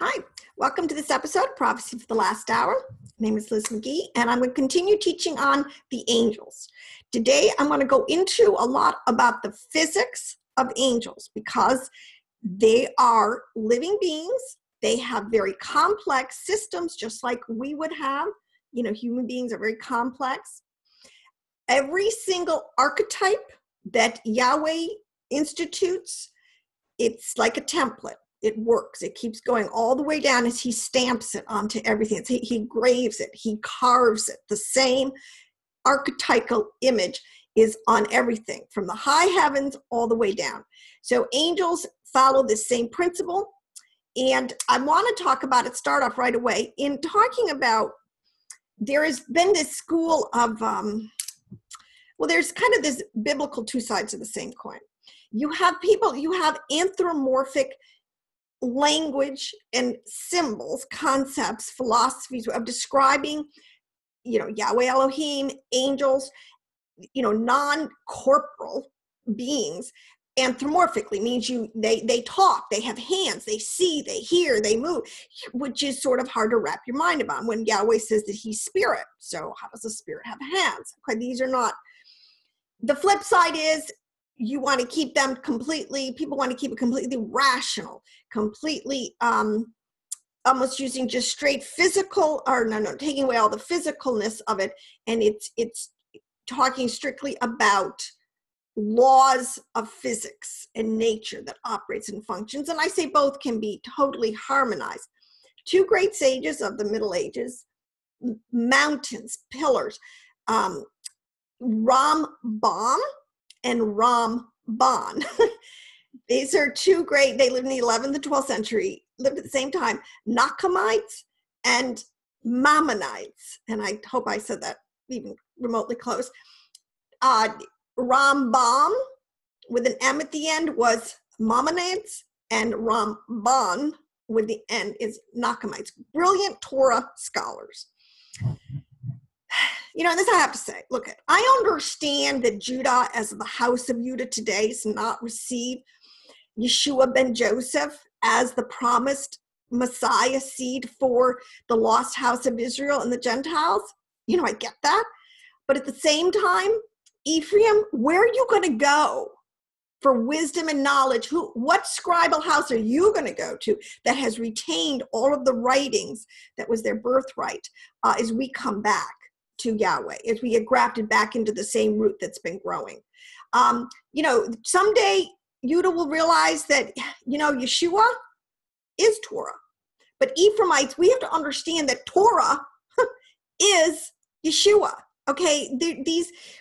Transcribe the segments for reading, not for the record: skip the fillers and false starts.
Hi, welcome to this episode, Prophecy for the Last Hour. My name is Liz McGee, and I'm going to continue teaching on the angels. Today, I'm going to go into a lot about the physics of angels because they are living beings. They have very complex systems, just like we would have. You know, human beings are very complex. Every single archetype that Yahweh institutes, it's like a template. It works. It keeps going all the way down as he stamps it onto everything. He graves it. He carves it. The same archetypal image is on everything from the high heavens all the way down. So angels follow the same principle. And I want to talk about it, start off right away in talking about, there has been this school of, there's kind of this biblical two sides of the same coin. You have people, you have anthropomorphic language and symbols, concepts, philosophies of describing, Yahweh Elohim, angels, non-corporal beings. Anthropomorphically means they talk, they have hands, they see, they hear, they move, which is sort of hard to wrap your mind about when Yahweh says that he's spirit. So how does the spirit have hands? Okay, these are not. The flip side is you want to keep them completely, people want to keep it completely rational, completely almost using just straight physical, or taking away all the physicalness of it. And it's talking strictly about laws of physics and nature that operates and functions. And I say both can be totally harmonized. Two great sages of the Middle Ages, mountains, pillars, Rambam and Ramban. These are two great, they lived in the 11th and 12th century, lived at the same time, Nachamites and Maimonides. And I hope I said that even remotely close. Rambam, with an M at the end, was Maimonides, and Ramban, with the N, is Nachamites. Brilliant Torah scholars. And this I have to say, look, I understand that Judah, as the house of Judah today, has not received Yeshua ben Joseph as the promised Messiah seed for the lost house of Israel and the Gentiles. I get that. But at the same time, Ephraim, where are you going to go for wisdom and knowledge? What scribal house are you going to go to that has retained all of the writings that was their birthright as we come back to Yahweh, as we get grafted back into the same root that's been growing? Someday Judah will realize that, Yeshua is Torah. But Ephraimites, we have to understand that Torah is Yeshua. Okay,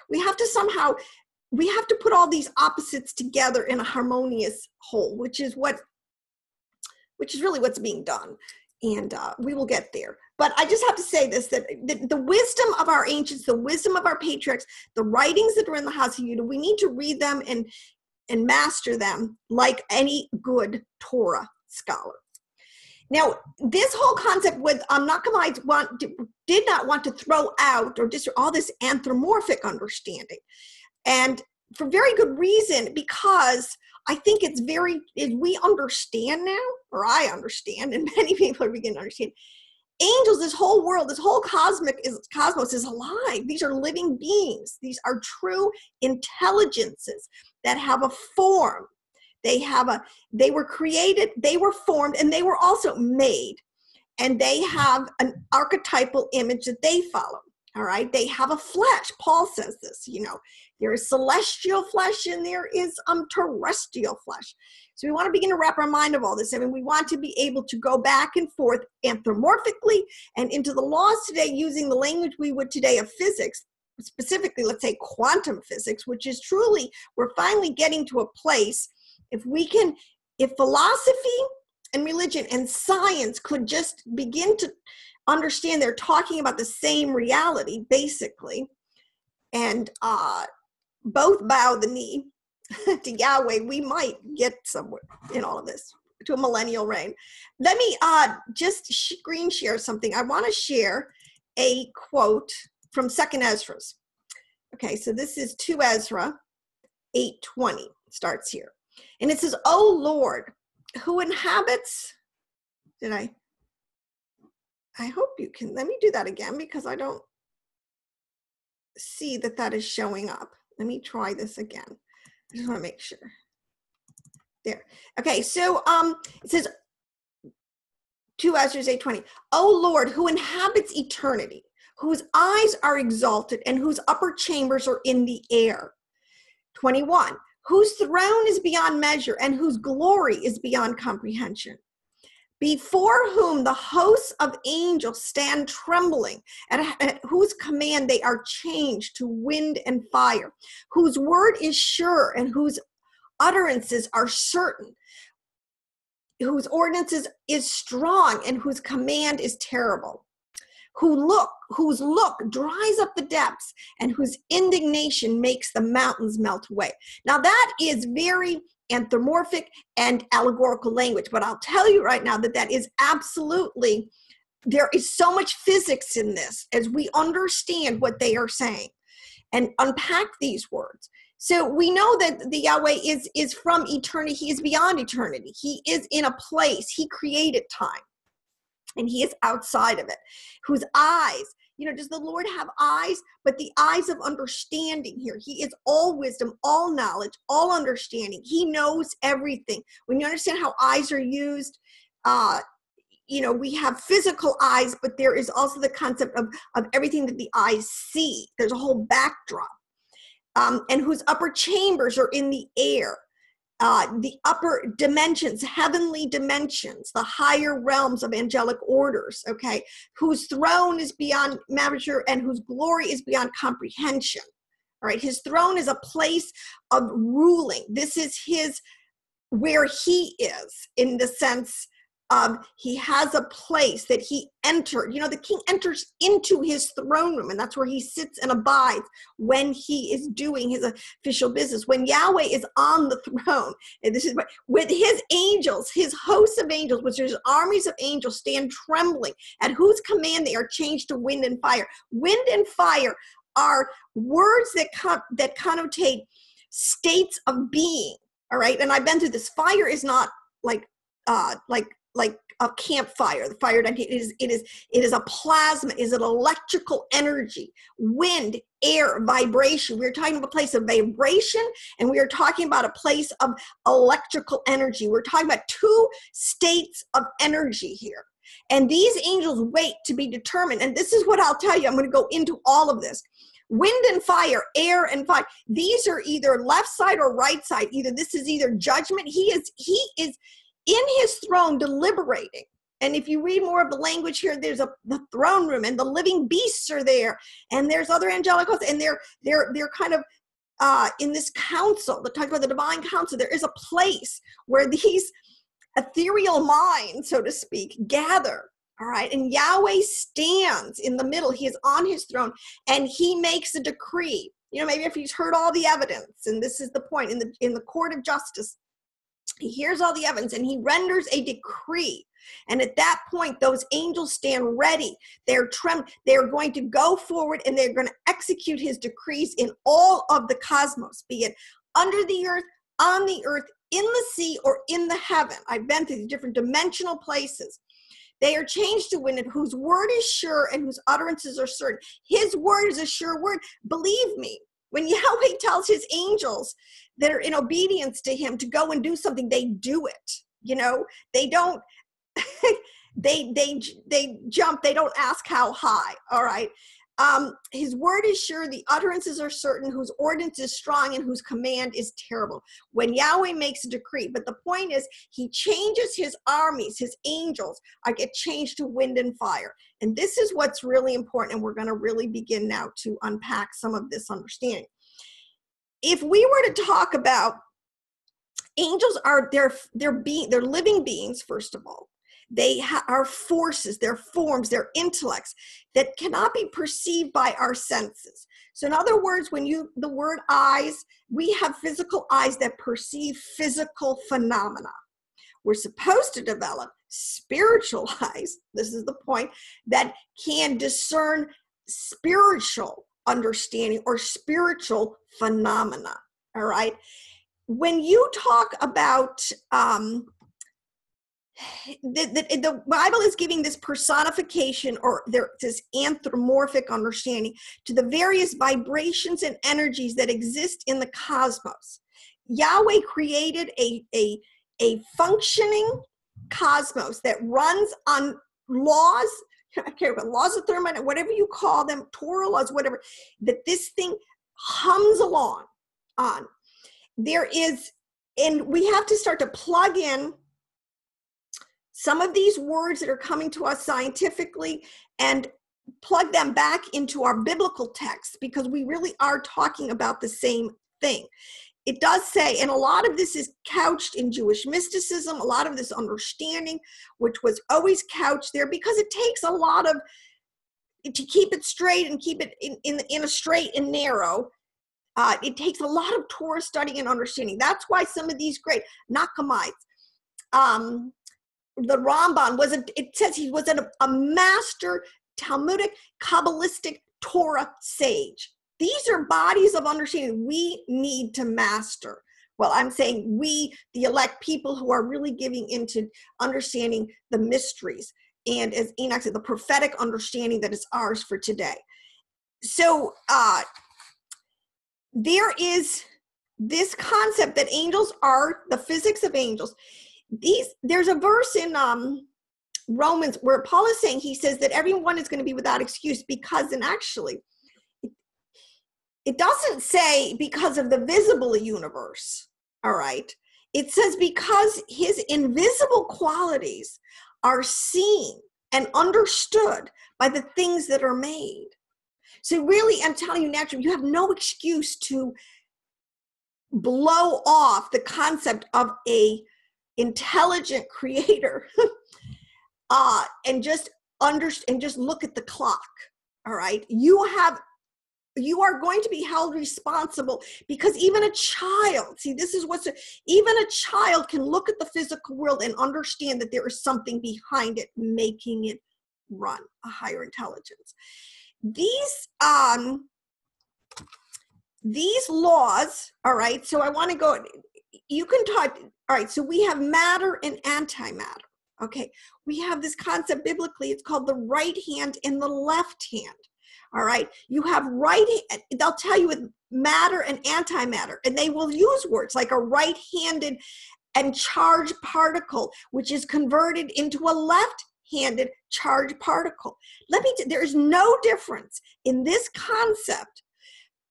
we have to put all these opposites together in a harmonious whole, which is really what's being done. And we will get there. But I just have to say this, that the wisdom of our ancients, the wisdom of our patriarchs, the writings that are in the house of Judah, we need to read them and master them like any good Torah scholar. Now, this whole concept with Nachamites did not want to throw out or just all this anthropomorphic understanding. And for very good reason, because I think we understand now, or I understand, and many people are beginning to understand, angels, this whole world, this whole cosmos is alive. These are living beings. These are true intelligences that have a form. They were created, they were formed, and they were also made. And they have an archetypal image that they follow. All right. They have a flesh. Paul says this, there is celestial flesh and there is terrestrial flesh. So we want to begin to wrap our mind of all this. We want to be able to go back and forth anthropomorphically and into the laws today using the language we would today of physics, specifically, let's say quantum physics, which is truly, we're finally getting to a place, if philosophy and religion and science could just begin to understand they're talking about the same reality, basically, and both bow the knee to Yahweh, we might get somewhere in all of this, to a millennial reign. Let me just screen share something. I want to share a quote from 2nd Ezra. Okay, so this is 2 Ezra 8:20, starts here. And it says, "O Lord, who inhabits Did I hope you can, let me do that again because I don't see that that is showing up. Let me try this again. I just want to make sure. There. Okay, so it says 2 Ezra 8:20. O Lord, who inhabits eternity, whose eyes are exalted and whose upper chambers are in the air. 21. Whose throne is beyond measure and whose glory is beyond comprehension. Before whom the hosts of angels stand trembling, at whose command they are changed to wind and fire, whose word is sure and whose utterances are certain, whose ordinances is strong and whose command is terrible, whose look dries up the depths and whose indignation makes the mountains melt away. Now that is very anthropomorphic and allegorical language, but I'll tell you right now that that is absolutely, there is so much physics in this as we understand what they are saying and unpack these words. So we know that the Yahweh is from eternity. He is beyond eternity. He is in a place. He created time and he is outside of it. Whose eyes, you know, does the Lord have eyes? But the eyes of understanding here. He is all wisdom, all knowledge, all understanding. He knows everything. When you understand how eyes are used, you know, we have physical eyes, but there is also the concept of everything that the eyes see. There's a whole backdrop. And whose upper chambers are in the air. The upper dimensions, heavenly dimensions, the higher realms of angelic orders, okay, whose throne is beyond measure and whose glory is beyond comprehension. All right, his throne is a place of ruling. This is his, where he is, in the sense of he has a place that he entered. You know, the king enters into his throne room, and that's where he sits and abides when he is doing his official business. When Yahweh is on the throne, and this is with his angels, his hosts of angels, which is armies of angels, stand trembling, at whose command they are changed to wind and fire. Wind and fire are words that connotate states of being. All right, and I've been through this. Fire is not like a campfire. The fire, it is a plasma, is an electrical energy, wind, air, vibration. We're talking about a place of vibration, and we are talking about a place of electrical energy. We're talking about two states of energy here. And these angels wait to be determined. And this is what I'll tell you. I'm going to go into all of this. Wind and fire, air and fire. These are either left side or right side. This is either judgment. He is in his throne deliberating. And if you read more of the language here, there's the throne room and the living beasts are there. And there's other angelic hosts, and they're kind of in this council that talks about the divine council. There is a place where these ethereal minds, so to speak, gather. All right. And Yahweh stands in the middle. He is on his throne and he makes a decree. You know, maybe if he's heard all the evidence, and this is the point, in the court of justice, he hears all the evidence and he renders a decree. And at that point, those angels stand ready. They're going to go forward and they're going to execute his decrees in all of the cosmos, be it under the earth, on the earth, in the sea, or in the heaven. I've been to these different dimensional places. They are changed to wind, whose word is sure and whose utterances are certain. His word is a sure word. Believe me, when Yahweh tells his angels that are in obedience to him to go and do something, they do it. You know, they don't, they jump, they don't ask how high. All right. His word is sure, the utterances are certain, whose ordinance is strong and whose command is terrible. When Yahweh makes a decree, but the point is he changes his armies, his angels get changed to wind and fire. And this is what's really important. And we're going to really begin now to unpack some of this understanding. If we were to talk about angels, they're living beings, first of all. They are forces, they're forms, they're intellects that cannot be perceived by our senses. So in other words, the word eyes, we have physical eyes that perceive physical phenomena. We're supposed to develop spiritual eyes, this is the point, that can discern spiritual understanding or spiritual phenomena, all right? When you talk about the Bible is giving this personification, or this anthropomorphic understanding to the various vibrations and energies that exist in the cosmos. Yahweh created a functioning cosmos that runs on laws, I don't care about laws of thermodynamics, whatever you call them, Torah laws, whatever, that this thing hums along on. There is, and we have to start to plug in some of these words that are coming to us scientifically and plug them back into our biblical text, because we really are talking about the same thing. It does say, and a lot of this is couched in Jewish mysticism, a lot of this understanding, which was always couched there, because it takes a lot of, to keep it straight and keep it in a straight and narrow, it takes a lot of Torah study and understanding. That's why some of these great Nachmanides, the Ramban it says he was a master Talmudic, Kabbalistic Torah sage. These are bodies of understanding we need to master. Well, I'm saying we, the elect people who are really giving into understanding the mysteries, and as Enoch said, the prophetic understanding that is ours for today. So there is this concept that angels are the physics of angels. There's a verse in Romans where Paul is saying, he says that everyone is going to be without excuse because, and actually, it doesn't say because of the visible universe, all right? It says because his invisible qualities are seen and understood by the things that are made. So really, I'm telling you, naturally, you have no excuse to blow off the concept of a intelligent creator and just look at the clock, all right? You are going to be held responsible, because even a child, see, this is even a child can look at the physical world and understand that there is something behind it making it run, a higher intelligence. These laws, all right, so I want to go, you can talk, all right, so we have matter and antimatter, okay? We have this concept biblically, it's called the right hand and the left hand. All right, you have they'll tell you with matter and antimatter, and they will use words like a right-handed and charged particle, which is converted into a left-handed charged particle. There is no difference in this concept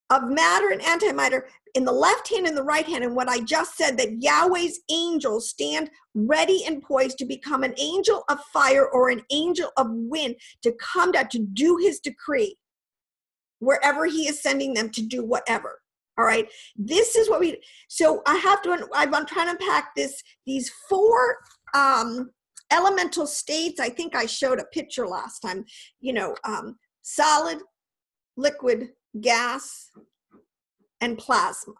of matter and antimatter in the left hand and the right hand, and what I just said, that Yahweh's angels stand ready and poised to become an angel of fire or an angel of wind to come down to do his decree wherever he is sending them to do whatever. All right. This is what so I'm trying to unpack these four elemental states. I think I showed a picture last time, solid, liquid, gas, and plasma.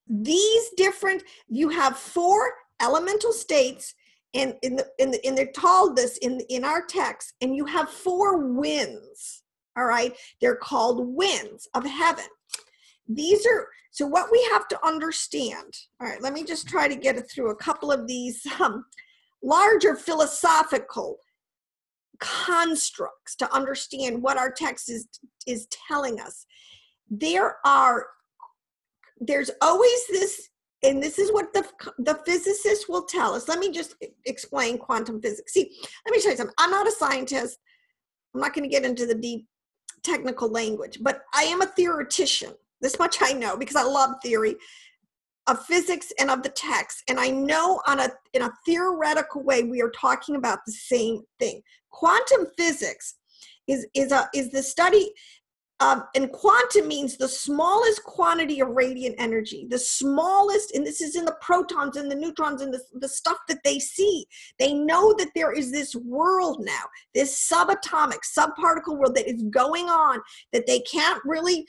These different, you have four elemental states, and they're called this in our text, and you have four winds. All right, they're called winds of heaven. So what we have to understand, all right, let me just try to get it through a couple of these larger philosophical constructs to understand what our text is telling us. There's always this, and this is what the physicists will tell us. Let me just explain quantum physics. See, let me tell you something. I'm not a scientist. I'm not going to get into the deep technical language, but I am a theoretician. This much I know, because I love theory of physics and of the text, and I know in a theoretical way we are talking about the same thing. Quantum physics is the study and quantum means the smallest quantity of radiant energy, the smallest, and this is in the protons and the neutrons and the stuff that they see. They know that there is this world now, this subatomic, subparticle world that is going on that they can't really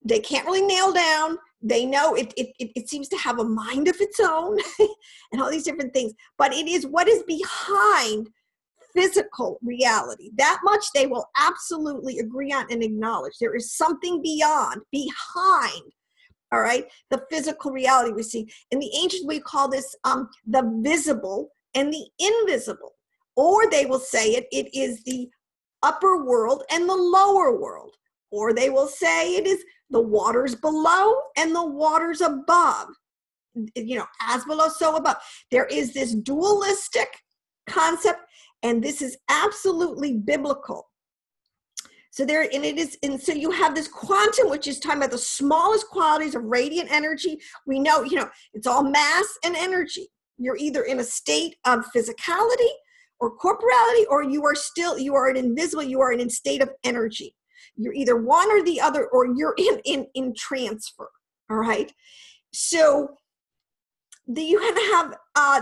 nail down. They know it seems to have a mind of its own and all these different things, but it is what is behind physical reality. That much they will absolutely agree on and acknowledge. There is something behind, all right, the physical reality we see. In the ancients, we call this the visible, and the invisible. Or they will say it is the upper world and the lower world. Or they will say it is the waters below and the waters above. You know, as below, so above. There is this dualistic concept, and this is absolutely biblical. So there, and it is, and so you have this quantum, which is talking about the smallest qualities of radiant energy. We know, you know, it's all mass and energy. You're either in a state of physicality or corporality, or you are an invisible, you are in a state of energy. You're either one or the other, or you're in transfer. All right. So you have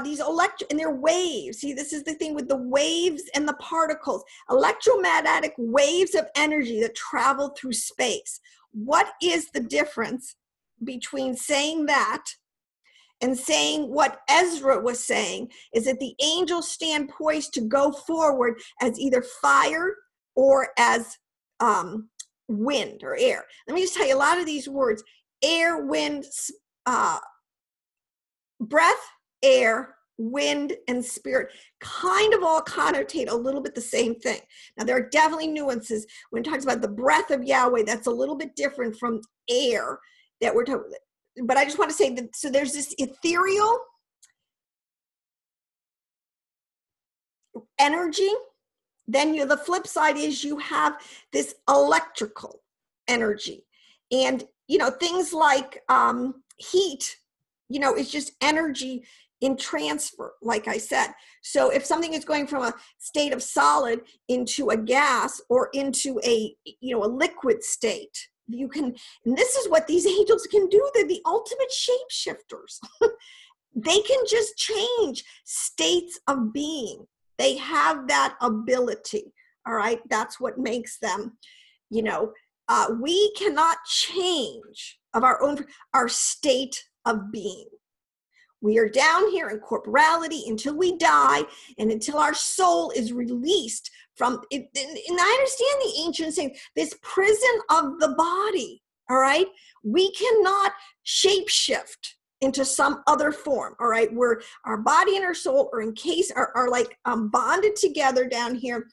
these and they're waves. See, this is the thing with the waves and the particles, electromagnetic waves of energy that travel through space. What is the difference between saying that and saying what Ezra was saying is that the angels stand poised to go forward as either fire or as wind or air? Let me just tell you a lot of these words: air, wind, breath, air, wind, and spirit kind of all connotate a little bit the same thing. Now, there are definitely nuances when it talks about the breath of Yahweh. That's a little bit different from air that we're talking about. But I just want to say that, so there's this ethereal energy. Then the flip side is you have this electrical energy. And, you know, things like heat, you know, it's just energy in transfer, like I said. So if something is going from a state of solid into a gas or into a, you know, a liquid state, you can, and this is what these angels can do. They're the ultimate shapeshifters. They can just change states of being. They have that ability. All right. That's what makes them, you know, we cannot change of our state of being. We are down here in corporality until we die and until our soul is released from it. And I understand the ancients saying this prison of the body. All right. We cannot shapeshift into some other form. All right. Where our body and our soul are like bonded together down here.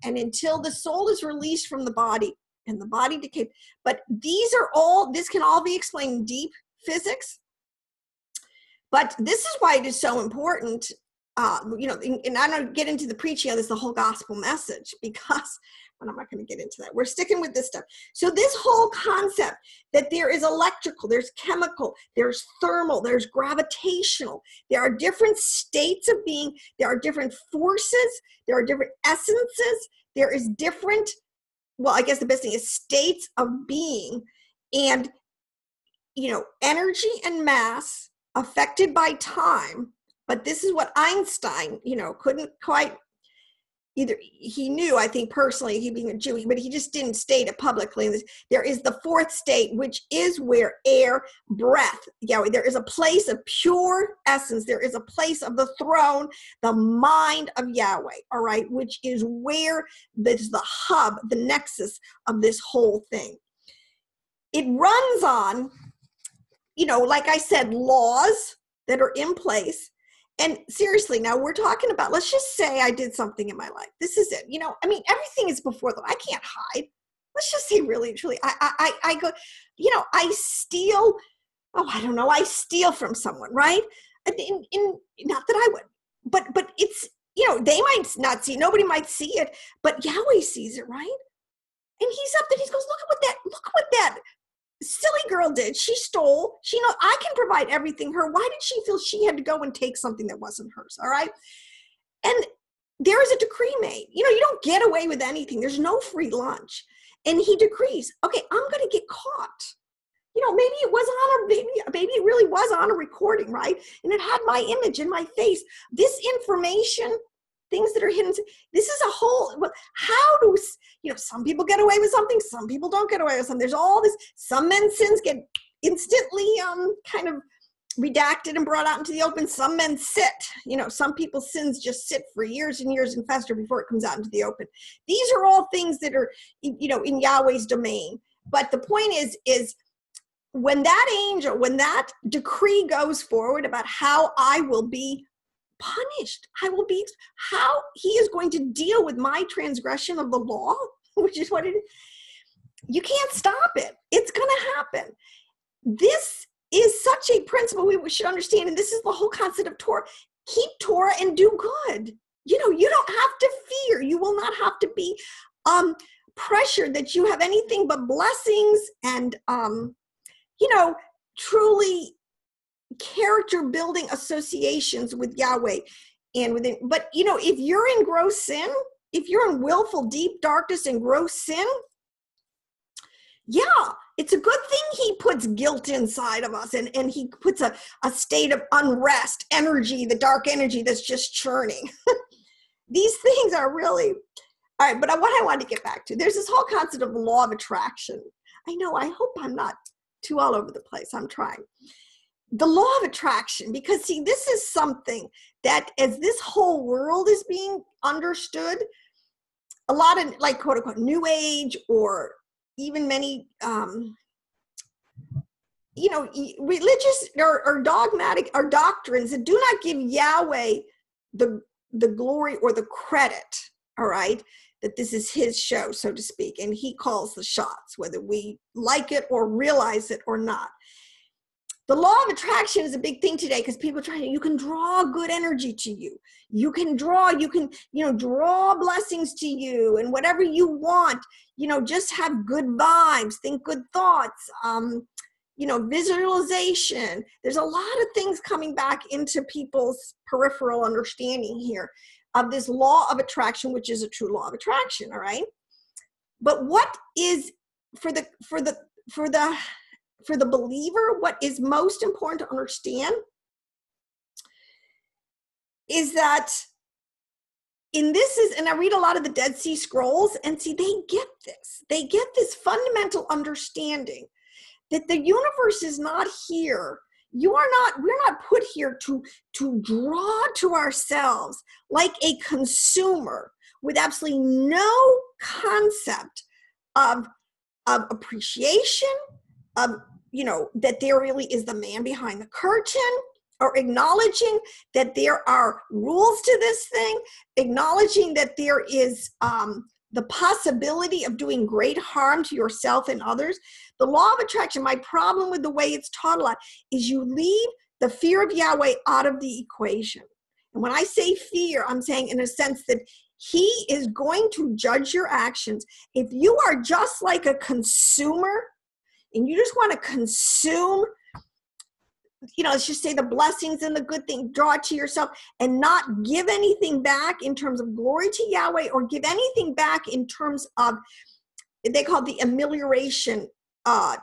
And until the soul is released from the body and the body decays. But this can all be explained in deep physics. But this is why it is so important, you know, and I don't get into the preaching of this, the whole gospel message, because I'm not going to get into that. We're sticking with this stuff. So this whole concept that there is electrical, there's chemical, there's thermal, there's gravitational, there are different states of being, there are different forces, there are different essences, there is different, well, I guess the best thing is states of being, and, you know, energy and mass affected by time. But this is what Einstein, you know, couldn't quite either. He knew, I think personally, he being a Jew, but he just didn't state it publicly. There is the fourth state, which is where air, breath, Yahweh, there is a place of pure essence. There is a place of the throne, the mind of Yahweh, all right, which is where there's the hub, the nexus of this whole thing. It runs on, you know, like I said, laws that are in place. And seriously, now we're talking about, let's just say I did something in my life. This is it. You know, I mean, everything is before the, I can't hide. Let's just say really, truly, I go, you know, I steal, I steal from someone, right? Not that I would, but it's, you know, they might not see, nobody might see it, but Yahweh sees it, right? And he's up there, he goes, look what that silly girl did. She stole. She knows I can provide everything her. Why did she feel she had to go and take something that wasn't hers? All right. And there is a decree made. You know, you don't get away with anything. There's no free lunch. And he decrees, okay, I'm going to get caught. You know, maybe it was on maybe it really was on a recording, right? And it had my image in my face. This information, things that are hidden. This is a whole, how do, you know, some people get away with something, some people don't get away with something. There's all this, some men's sins get instantly kind of redacted and brought out into the open. Some men sit, you know, some people's sins just sit for years and years and fester before it comes out into the open. These are all things that are, you know, in Yahweh's domain. But the point is when that angel, when that decree goes forward about how I will be punished. How he is going to deal with my transgression of the law, which is what it is. You can't stop it. It's going to happen. This is such a principle we should understand. And this is the whole concept of Torah. Keep Torah and do good. You don't have to fear. You will not have to be pressured that you have anything but blessings and, truly character building associations with Yahweh and within. But, if you're in gross sin, if you're in willful, deep darkness and gross sin, yeah, it's a good thing he puts guilt inside of us and he puts a state of unrest, energy, the dark energy that's just churning. These things are really, all right, but what I wanted to get back to, there's this whole concept of the law of attraction. I know, I hope I'm not too all over the place. I'm trying. The law of attraction, because see, this is something that as this whole world is being understood, a lot of like quote unquote new age or even many, religious or dogmatic or doctrines that do not give Yahweh the glory or the credit, all right, that this is his show, so to speak, and he calls the shots, whether we like it or realize it or not. The law of attraction is a big thing today because people you can draw good energy to you. You can draw blessings to you and whatever you want, just have good vibes, think good thoughts, visualization. There's a lot of things coming back into people's peripheral understanding here of this law of attraction, which is a true law of attraction, all right? But what is for the believer, what is most important to understand is that and I read a lot of the Dead Sea Scrolls and see, they get this fundamental understanding that the universe is not here. We're not put here to draw to ourselves like a consumer with absolutely no concept of appreciation, that there really is the man behind the curtain, or acknowledging that there are rules to this thing, acknowledging that there is the possibility of doing great harm to yourself and others. The law of attraction, my problem with the way it's taught a lot is you leave the fear of Yahweh out of the equation. And when I say fear, I'm saying in a sense that he is going to judge your actions. If you are just like a consumer and you just want to consume, let's just say the blessings and the good thing, draw it to yourself and not give anything back in terms of glory to Yahweh or give anything back in terms of, they call it the amelioration the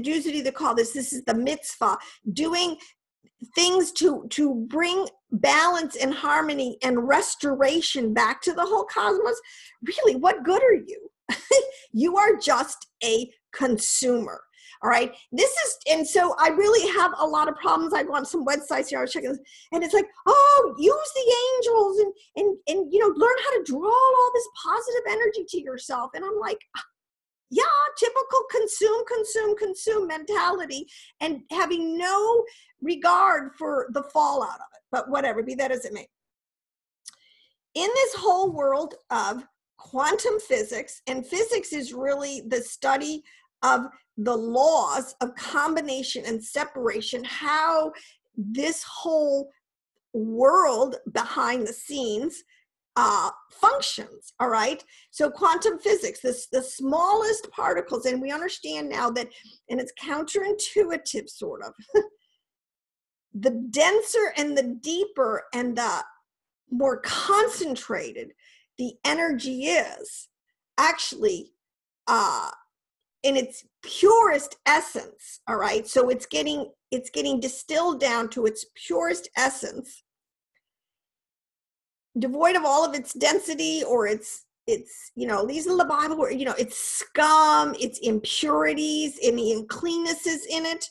Jews would either call this is the mitzvah, doing things to bring balance and harmony and restoration back to the whole cosmos. Really, what good are you? You are just a consumer. All right. And so I really have a lot of problems. I go on some websites here, I was checking this, and it's like, oh, use the angels and learn how to draw all this positive energy to yourself. And I'm like, yeah, typical consume mentality and having no regard for the fallout of it. But whatever, be that as it may. In this whole world of quantum physics, and physics is really the study of the laws of combination and separation, how this whole world behind the scenes functions, all right? So quantum physics, the smallest particles, and we understand now that, and it's counterintuitive sort of, the denser and the deeper and the more concentrated the energy is, actually, in its purest essence, all right? So it's getting distilled down to its purest essence, devoid of all of its density or its these are the Bible where, it's scum, its impurities, any uncleannesses in it.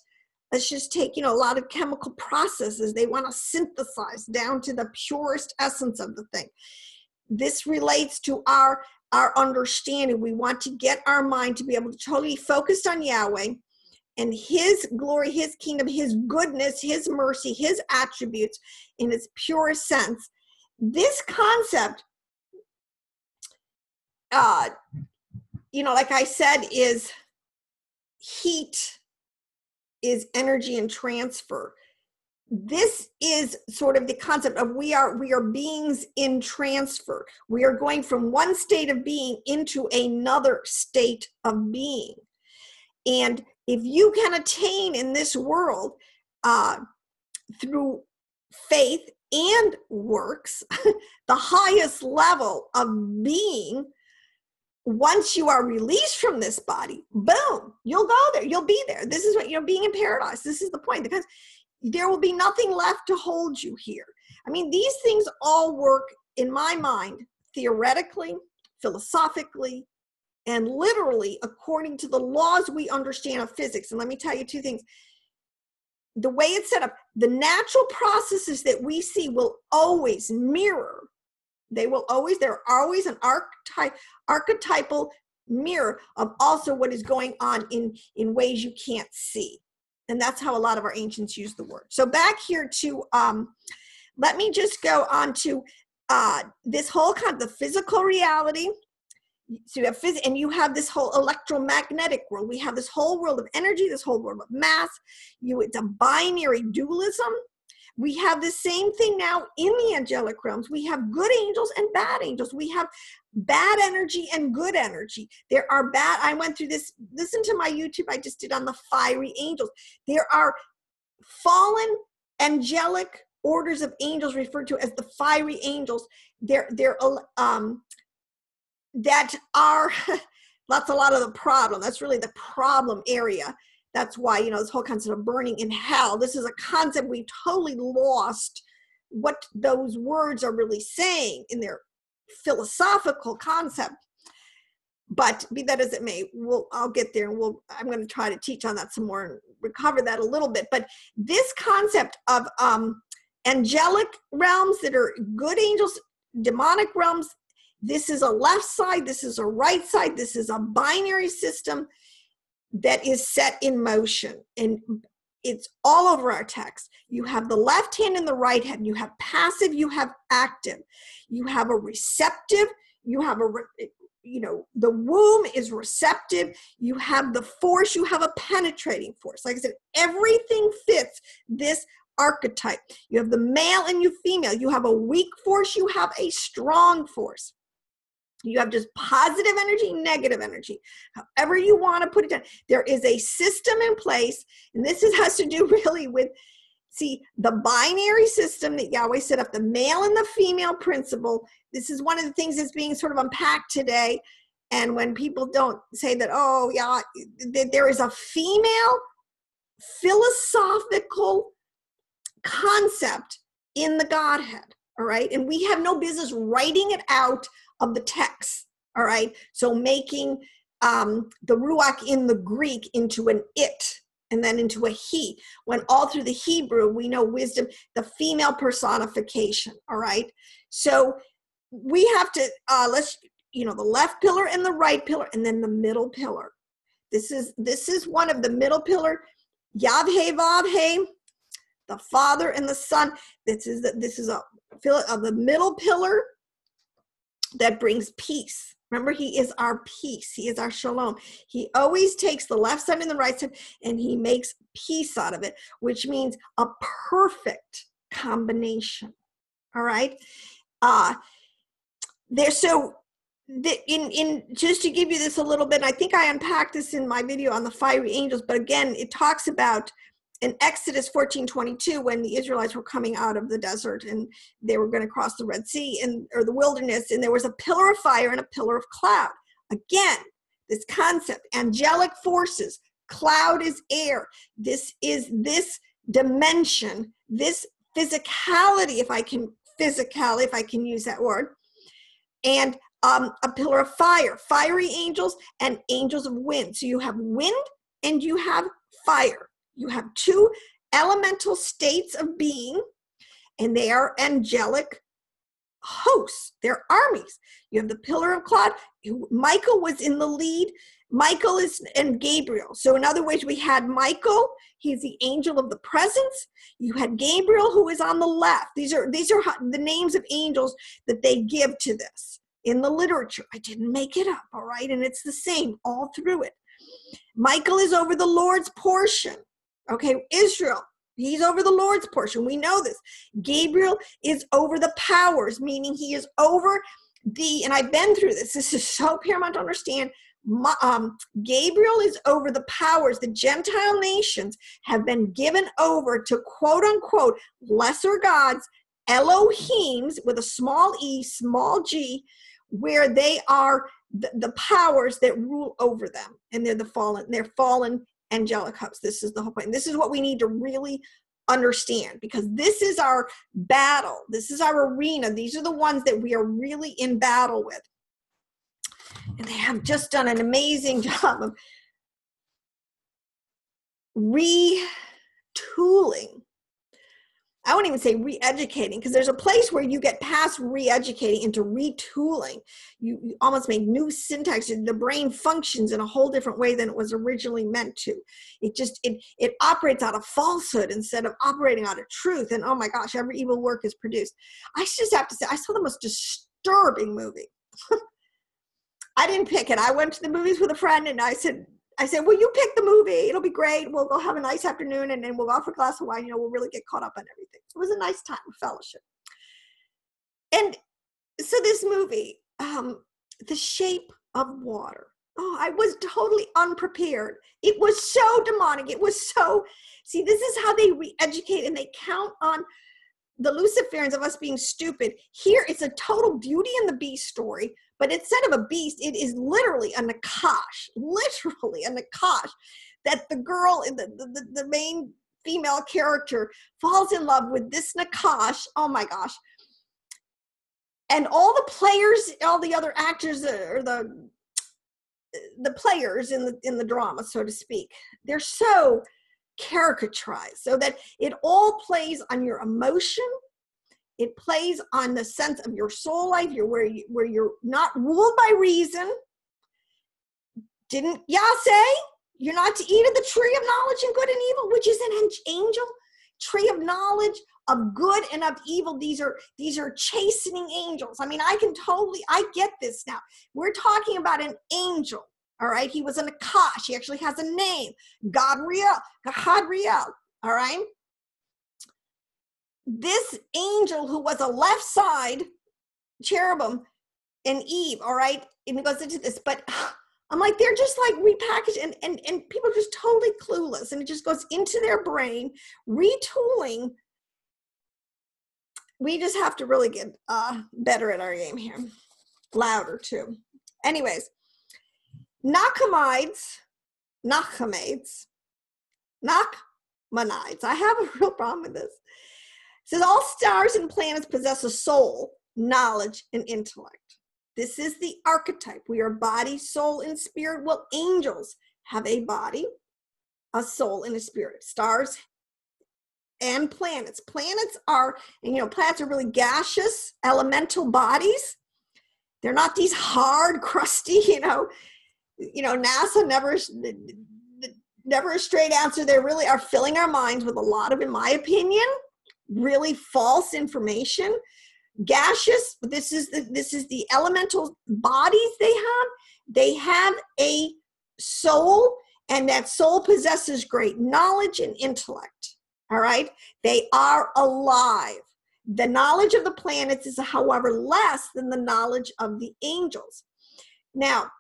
Let's just take, a lot of chemical processes. They want to synthesize down to the purest essence of the thing. This relates to our understanding. We want to get our mind to be able to totally focus on Yahweh and his glory, his kingdom, his goodness, his mercy, his attributes in its purest sense. This concept, like I said, is heat, is energy and transfer. This is sort of the concept of we are beings in transfer. We are going from one state of being into another state of being. And if you can attain in this world through faith and works, the highest level of being, once you are released from this body, boom, you'll go there. You'll be there. This is what, being in paradise. This is the point, because there will be nothing left to hold you here. I mean, these things all work, in my mind, theoretically, philosophically, and literally according to the laws we understand of physics. And let me tell you two things. The way it's set up, the natural processes that we see will always mirror. They're always an archetypal mirror of also what is going on in ways you can't see. And that's how a lot of our ancients use the word. So back here to, let me just go on to this whole kind of the physical reality. So you have and you have this whole electromagnetic world. We have this whole world of energy, this whole world of mass. It's a binary dualism. We have the same thing now in the angelic realms. We have good angels and bad angels. We have bad energy and good energy. There are bad, I went through this, listen to my YouTube I just did on the fiery angels. There are fallen angelic orders of angels referred to as the fiery angels. That are, that's a lot of the problem. That's really the problem area. That's why, this whole concept of burning in hell, this is a concept we've totally lost what those words are really saying in their philosophical concept. But be that as it may, I'll get there, and I'm going to try to teach on that some more and recover that a little bit. But this concept of angelic realms that are good angels, demonic realms, this is a left side, this is a right side, this is a binary system that is set in motion. And it's all over our text. You have the left hand and the right hand. You have passive, you have active. You have a receptive, you have the womb is receptive. You have the force, you have a penetrating force. Like I said, everything fits this archetype. You have the male and you female. You have a weak force, you have a strong force. You have just positive energy, negative energy, however you want to put it down. There is a system in place, and this has to do really with, the binary system that Yahweh set up, the male and the female principle. This is one of the things that's being sort of unpacked today. And when people don't say that, oh, yeah, there is a female philosophical concept in the Godhead, all right? And we have no business writing it out of the text, all right? So making the ruach in the Greek into an it and then into a he, when all through the Hebrew we know wisdom, the female personification, all right? So we have to, the left pillar and the right pillar and then the middle pillar. This is one of the middle pillar, Yahweh, Vavhe, the Father and the Son. This is a the middle pillar that brings peace. Remember, he is our peace. He is our shalom. He always takes the left side and the right side and he makes peace out of it, which means a perfect combination. All right. Just to give you this a little bit, I think I unpacked this in my video on the fiery angels, but again, it talks about in Exodus 14:22, when the Israelites were coming out of the desert and they were going to cross the Red Sea or the wilderness, and there was a pillar of fire and a pillar of cloud. Again, this concept, angelic forces, cloud is air. This is this dimension, this physicality, if I can use that word, and a pillar of fire, fiery angels and angels of wind. So you have wind and you have fire. You have two elemental states of being, and they are angelic hosts. They're armies. You have the pillar of cloud. Michael was in the lead. Michael and Gabriel. So in other words, we had Michael, he's the angel of the presence. You had Gabriel, who is on the left. These are the names of angels that they give to this in the literature. I didn't make it up, all right? And it's the same all through it. Michael is over the Lord's portion. Okay, Israel, he's over the Lord's portion. We know this. Gabriel is over the powers, meaning he is over and I've been through this. This is so paramount to understand. Gabriel is over the powers. The Gentile nations have been given over to quote unquote lesser gods, Elohims with a small e, small g, where they are the powers that rule over them. And they're fallen angelic hosts. This is the whole point. This is what we need to really understand, because this is our battle. This is our arena. These are the ones that we are really in battle with. And they have just done an amazing job of retooling. I won't even say re-educating, because there's a place where you get past re-educating into retooling. You almost make new syntax. The brain functions in a whole different way than it was originally meant to. It operates out of falsehood instead of operating out of truth. And oh my gosh, every evil work is produced. I just have to say, I saw the most disturbing movie. I didn't pick it. I went to the movies with a friend and I said, well, you pick the movie. It'll be great. We'll go have a nice afternoon and then we'll go out for a glass of wine. We'll really get caught up on everything. It was a nice time of fellowship. And so this movie, The Shape of Water. Oh, I was totally unprepared. It was so demonic. It was so, see, this is how they re-educate and they count on the Luciferians of us being stupid. Here it's a total Beauty and the Beast story, but instead of a beast, it is literally a nakash, that the girl, the main female character falls in love with this nakash. Oh my gosh. And all the players, all the other actors, or the players in the drama, so to speak, they're so caricaturized so that it all plays on your emotion. It plays on the sense of your soul life. Where you're not ruled by reason. Didn't Yah say you're not to eat of the tree of knowledge and good and evil, which is an angel? Tree of knowledge of good and of evil. These are chastening angels. I mean, I get this now. We're talking about an angel. All right. He was an Akash. He actually has a name. Gadriel. All right. This angel who was a left side cherubim and Eve. All right. And it goes into this, but I'm like, they're just like repackaged and people are just totally clueless. And it just goes into their brain, retooling. We just have to really get better at our game here. Louder too. Anyways. Nachmanides. I have a real problem with this. It says all stars and planets possess a soul, knowledge, and intellect. This is the archetype. We are body, soul, and spirit. Well, angels have a body, a soul, and a spirit. Stars and planets. Planets are really gaseous, elemental bodies. They're not these hard, crusty, NASA never a straight answer. They really are filling our minds with a lot of, in my opinion, really false information. Gaseous, this is the elemental bodies they have. They have a soul, and that soul possesses great knowledge and intellect. All right? They are alive. The knowledge of the planets is, however, less than the knowledge of the angels. Now,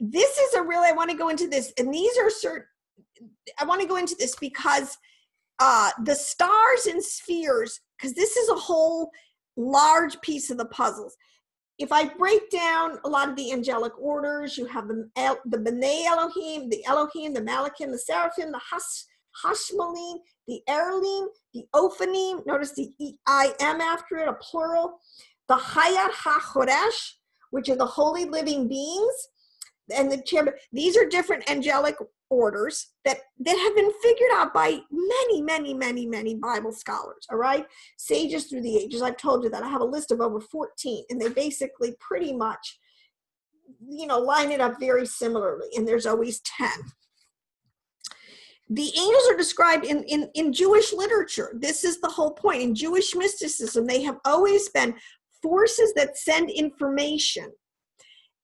this is I want to go into this, and I want to go into this because the stars and spheres, because this is a whole large piece of the puzzles. If I break down a lot of the angelic orders, you have the B'nai Elohim, the Malakim, the Seraphim, the Hashmalim, the Erelim, the Ophanim, notice the I-M after it, a plural, the Hayat HaChodesh, which are the holy living beings, and the cherubim. These are different angelic orders that have been figured out by many Bible scholars, all right? Sages through the ages. I've told you that. I have a list of over 14, and they basically pretty much line it up very similarly, and there's always 10. The angels are described in Jewish literature. This is the whole point. In Jewish mysticism, they have always been forces that send information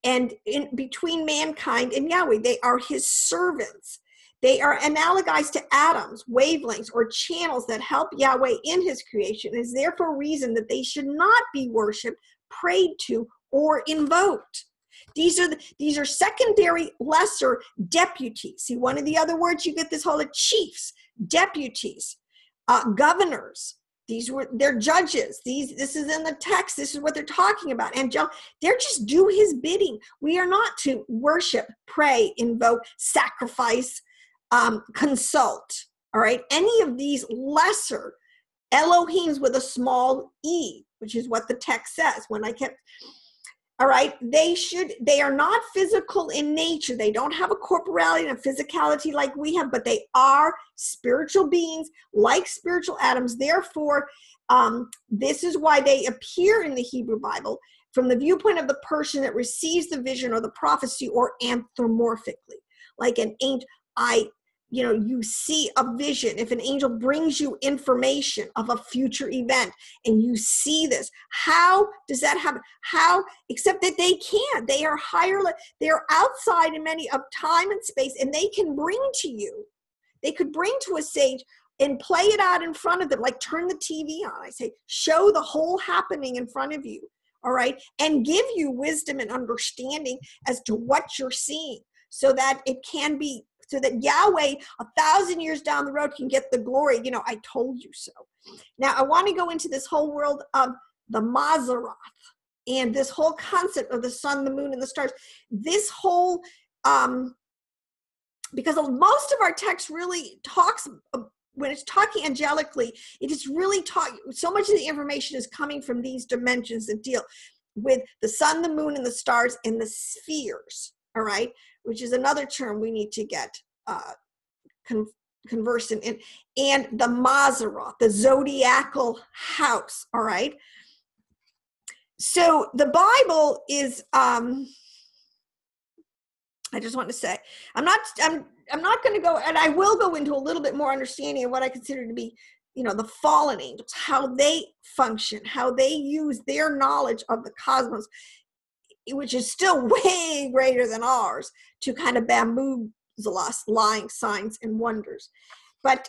and in between mankind and Yahweh. They are his servants. They are analogized to atoms, wavelengths, or channels that help Yahweh in his creation. It is therefore reason that they should not be worshipped, prayed to, or invoked. These are secondary, lesser deputies. See, one of the other words you get this whole of chiefs, deputies, governors. They're judges. This is in the text. This is what they're talking about. They're just do his bidding. We are not to worship, pray, invoke, sacrifice, consult. All right. Any of these lesser Elohims with a small e, which is what the text says. All right, they are not physical in nature. They don't have a corporality and a physicality like we have, but they are spiritual beings like spiritual atoms. Therefore, this is why they appear in the Hebrew Bible from the viewpoint of the person that receives the vision or the prophecy, or anthropomorphically, like an angel. You see a vision. If an angel brings you information of a future event and you see this, how does that happen? How, except that they can't. They are higher, they are outside in many of time and space, and they can bring to you. They could bring to a sage and play it out in front of them, like turn the TV on. I say, show the whole happening in front of you, all right? And give you wisdom and understanding as to what you're seeing, so that it can be, so that Yahweh 1,000 years down the road can get the glory. I told you so. Now I want to go into this whole world of the Mazaroth and this whole concept of the sun, the moon, and the stars. This whole, because most of our text really talks, when it's talking angelically, it is really so much of the information is coming from these dimensions that deal with the sun, the moon, and the stars, and the spheres, all right? Which is another term we need to get conversant in, and the Mazaroth, the zodiacal house, all right? So the Bible is, I just want to say, I'm not going to go, and I will go into a little bit more understanding of what I consider to be, the fallen angels, how they function, how they use their knowledge of the cosmos, which is still way greater than ours, to kind of bamboozle us, lying signs and wonders. But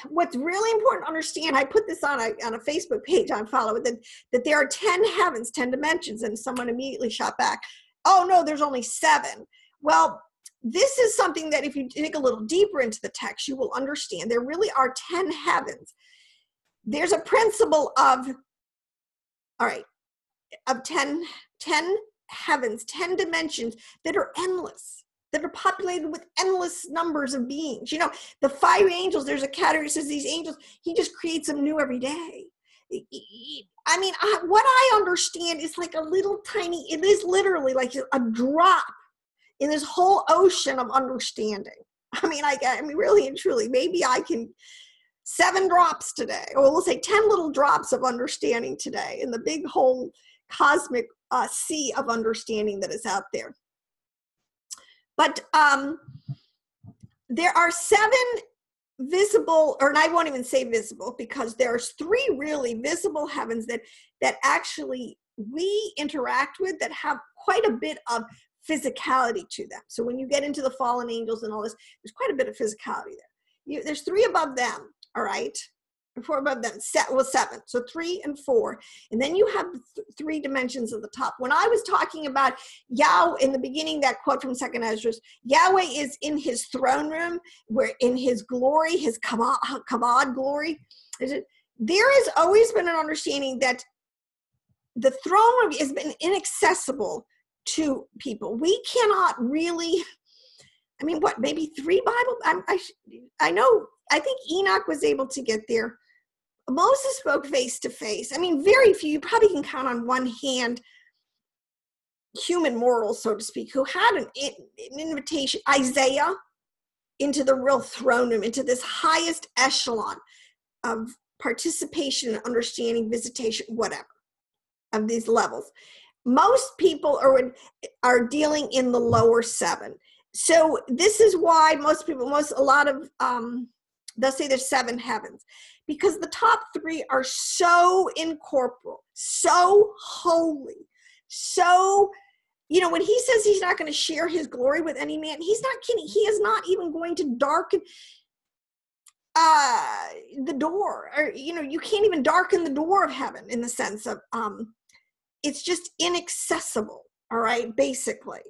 what's really important to understand, I put this on a Facebook page I follow, that there are 10 heavens, 10 dimensions, and someone immediately shot back, oh no, there's only 7. Well, this is something that if you dig a little deeper into the text, you will understand. There really are 10 heavens. There's a principle of 10 heavens, 10 dimensions that are endless, that are populated with endless numbers of beings. The 5 angels, there's a category that says these angels, he just creates them new every day. What I understand is like a little tiny, it is literally like a drop in this whole ocean of understanding. Really and truly, maybe I can 7 drops today, or we'll say 10 little drops of understanding today in the big whole cosmic sea of understanding that is out there. But there are 7 visible, or I won't even say visible, because there's 3 really visible heavens that actually we interact with, that have quite a bit of physicality to them. So when you get into the fallen angels and all this, there's quite a bit of physicality there. There's 3 above them, all right? 4 above them, 7. So 3 and 4. And then you have the 3 dimensions of the top. When I was talking about Yahweh in the beginning, that quote from 2nd Ezra, Yahweh is in his throne room, where in his glory, his kabod glory. There has always been an understanding that the throne room has been inaccessible to people. We cannot really, maybe 3 Bible? I think Enoch was able to get there. Moses spoke face to face. Very few, you probably can count on one hand, human mortals, so to speak, who had an invitation, Isaiah, into the real throne room, into this highest echelon of participation, understanding, visitation, whatever, of these levels. most people are dealing in the lower 7. So this is why a lot of, they'll say there's 7 heavens, because the top 3 are so incorporeal, so holy, so, when he says he's not going to share his glory with any man, he's not kidding. He is not even going to darken the door, or, you can't even darken the door of heaven in the sense of, it's just inaccessible. All right, basically.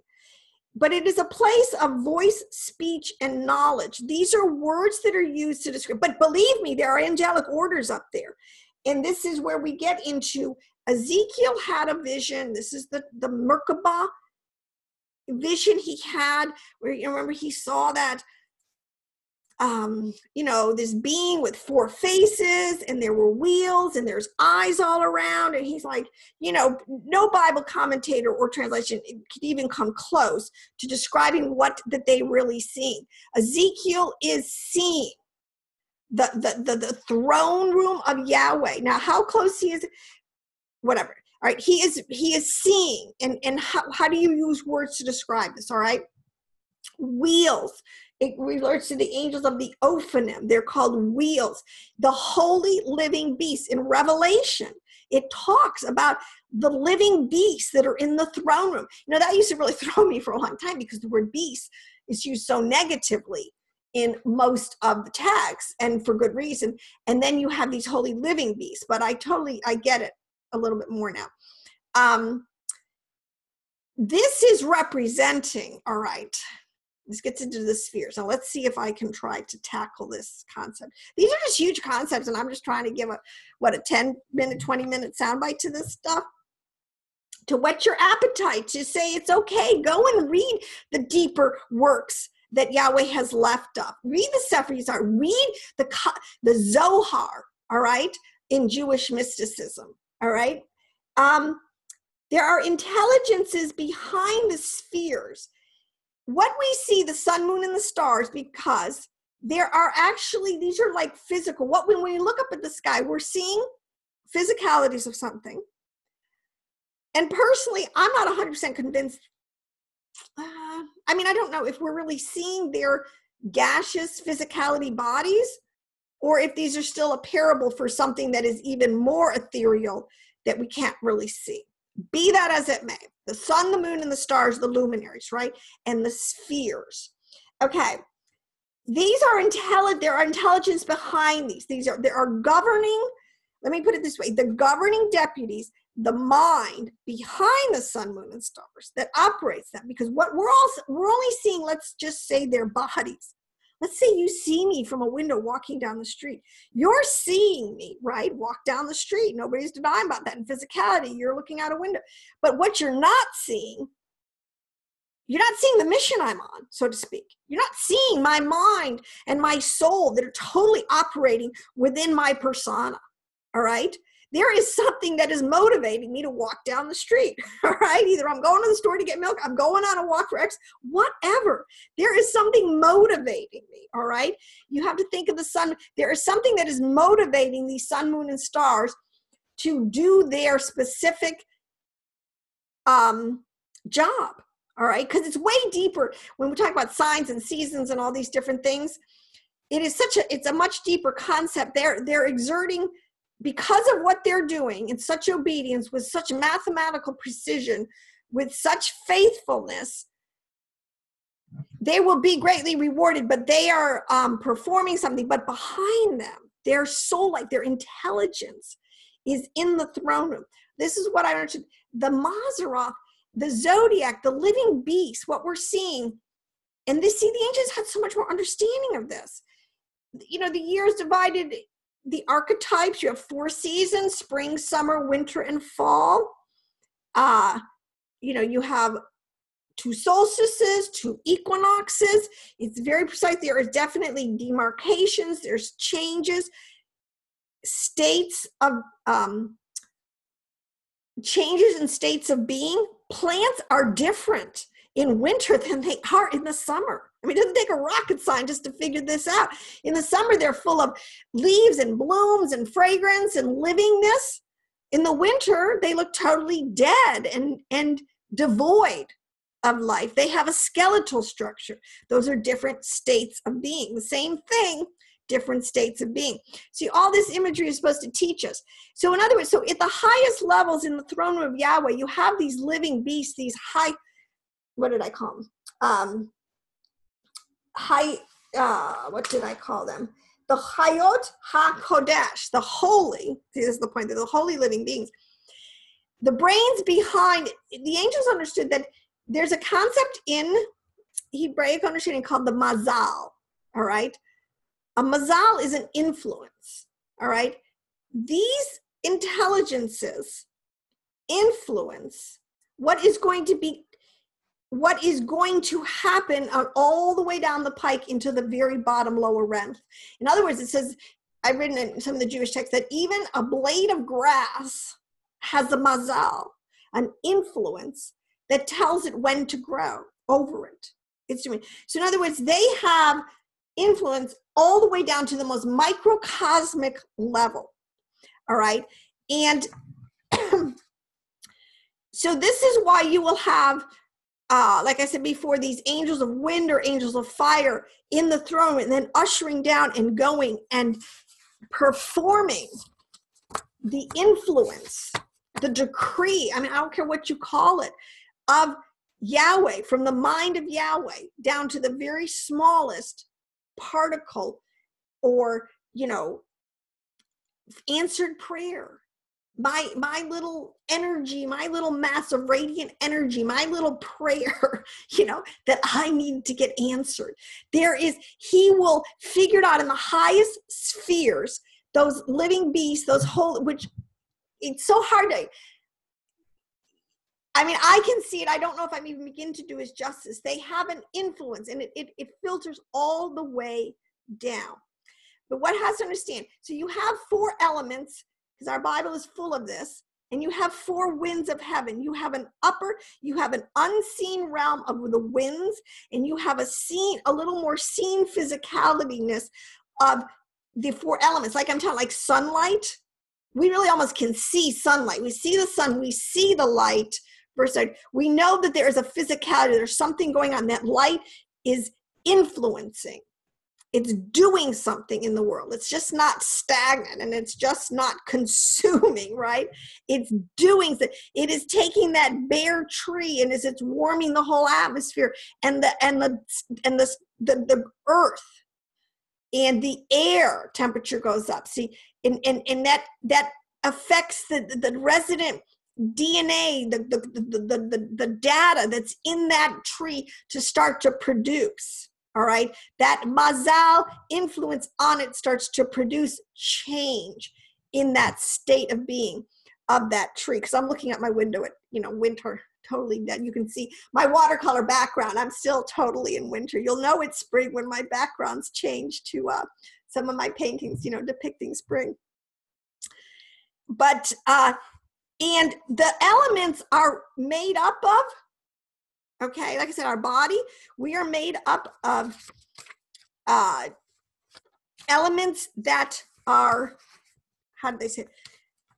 But it is a place of voice, speech, and knowledge. These are words that are used to describe, but believe me, there are angelic orders up there. And this is where we get into Ezekiel had a vision. This is the Merkabah vision he had, where you remember he saw that, this being with 4 faces, and there were wheels and there's eyes all around. And he's like, no Bible commentator or translation could even come close to describing what that they really seen. Ezekiel is seeing the throne room of Yahweh. Now, how close he is, whatever. All right, he is seeing, and how do you use words to describe this? All right, wheels. It refers to the angels of the Ophanim. They're called wheels. The holy living beasts. In Revelation, it talks about the living beasts that are in the throne room. That used to really throw me for a long time, because the word beast is used so negatively in most of the texts, and for good reason. And then you have these holy living beasts. But I get it a little bit more now. This is representing, all right, this gets into the spheres. Now let's see if I can try to tackle this concept. These are just huge concepts, and I'm just trying to give a 10-minute, 20-minute soundbite to this stuff, to whet your appetite, to say it's okay. Go and read the deeper works that Yahweh has left up. Read the Sefer Yisrael. Read the Zohar, all right, in Jewish mysticism, all right? There are intelligences behind the spheres. What we see, the sun, moon, and the stars, because there are actually, these are like physical. When we look up at the sky, we're seeing physicalities of something. And personally, I'm not 100% convinced. I don't know if we're really seeing their gaseous physicality bodies, or if these are still a parable for something that is even more ethereal that we can't really see. Be that as it may, the sun, the moon, and the stars, the luminaries, right? And the spheres. Okay. These are there are intelligence behind these. There are governing, let me put it this way, the governing deputies, the mind behind the sun, moon, and stars that operates them. Because what we're only seeing, let's just say, their bodies. Let's say you see me from a window walking down the street. You're seeing me, right? Walk down the street. Nobody's denying about that. In physicality, you're looking out a window. But what you're not seeing the mission I'm on, so to speak. You're not seeing my mind and my soul that are totally operating within my persona, all right? There is something that is motivating me to walk down the street, all right? Either I'm going to the store to get milk, I'm going on a walk for X, whatever. There is something motivating me, all right? You have to think of the sun. There is something that is motivating these sun, moon, and stars to do their specific job, all right? Because it's way deeper. When we talk about signs and seasons and all these different things, it's a much deeper concept. They're exerting, because of what they're doing in such obedience, with such mathematical precision, with such faithfulness, they will be greatly rewarded. But they are performing something. But behind them, their soul, like their intelligence, is in the throne room. This is what I mentioned. The Maseroth, the zodiac, the living beast, what we're seeing. And the angels had so much more understanding of this. The years divided. The archetypes, you have 4 seasons: spring, summer, winter, and fall. You have 2 solstices, 2 equinoxes. It's very precise. There is definitely demarcations. There's changes, states of changes in states of being. Plants are different in winter than they are in the summer. It doesn't take a rocket scientist to figure this out. In the summer, they're full of leaves and blooms and fragrance and livingness. In the winter, they look totally dead and devoid of life. They have a skeletal structure. Those are different states of being. The same thing, different states of being. See, all this imagery is supposed to teach us. So in other words, so at the highest levels in the throne room of Yahweh, you have these living beasts, these high, what did I call them? What did I call them? The Hayot HaKodesh, the holy, this is the point, they're the holy living beings. The brains behind, the angels understood that there's a concept in Hebraic understanding called the mazal, all right? A mazal is an influence, all right? These intelligences influence what is going to happen all the way down the pike into the very bottom lower realms. In other words, it says, I've written in some of the Jewish texts that even a blade of grass has a mazal, an influence that tells it when to grow over it. It's doing. So in other words, they have influence all the way down to the most microcosmic level. All right. And so this is why you will have, like I said before, these angels of wind or angels of fire in the throne, and then ushering down and going and performing the influence, the decree, I mean, I don't care what you call it, of Yahweh, from the mind of Yahweh down to the very smallest particle or, answered prayer. My little energy, my little mass of radiant energy, my little prayer, that I need to get answered. He will figure it out in the highest spheres, those living beasts, those whole, which it's so hard to, I can see it. I don't know if I'm even begin to do it justice. They have an influence, and it filters all the way down. But what has to understand, so you have 4 elements, because our Bible is full of this, and you have 4 winds of heaven. You have an unseen realm of the winds, and you have a little more seen physicalityness of the 4 elements. Like I'm telling, like sunlight, we really almost can see sunlight. We see the sun, we see the light. We know that there is a physicality, there's something going on. That light is influencing. It's doing something in the world. It's just not stagnant, and it's just not consuming, right? It's doing, it is taking that bare tree, and it's warming the whole atmosphere, and the earth and the air temperature goes up. See, and that affects the resident DNA, the data that's in that tree to start to produce. All right, that mazal influence on it starts to produce change in that state of being of that tree. Because I'm looking at my window at winter, totally dead. You can see my watercolor background. I'm still totally in winter. You'll know it's spring when my backgrounds change to some of my paintings, depicting spring. But and the elements are made up of. Okay, like I said, our body, we are made up of elements that are,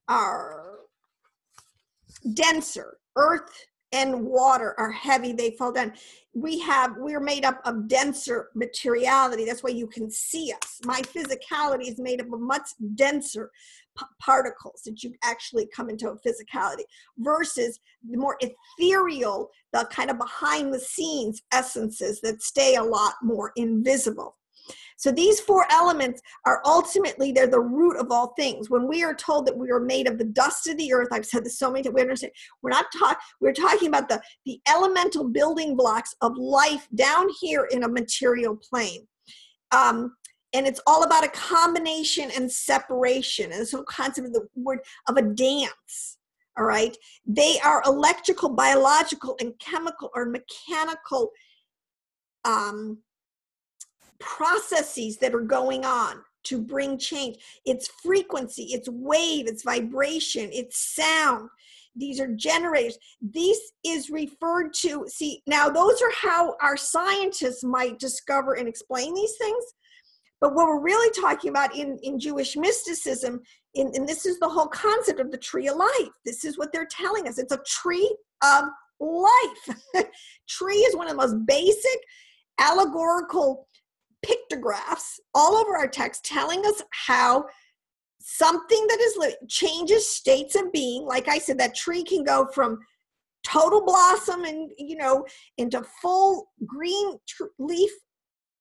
are denser. Earth and water are heavy, they fall down. We're made up of denser materiality. That's why you can see us. My physicality is made up of much denser particles that you actually come into a physicality, versus the more ethereal, the kind of behind the scenes essences that stay a lot more invisible. So these 4 elements are ultimately, they're the root of all things. When we are told that we are made of the dust of the earth, I've said this so many times, we understand, we're talking about the elemental building blocks of life down here in a material plane. And it's all about a combination and separation. And this whole concept of the word of a dance, all right? They are electrical, biological, and chemical or mechanical processes that are going on to bring change. It's frequency, it's wave, it's vibration, it's sound. These are generators. This is referred to, see, now those are how our scientists might discover and explain these things. But what we're really talking about in Jewish mysticism And this is the whole concept of the tree of life. This is what they're telling us. It's a tree of life. Tree is one of the most basic allegorical pictographs all over our text, telling us how something that is living changes states of being. Like I said, that tree can go from total blossom and, into full green leaf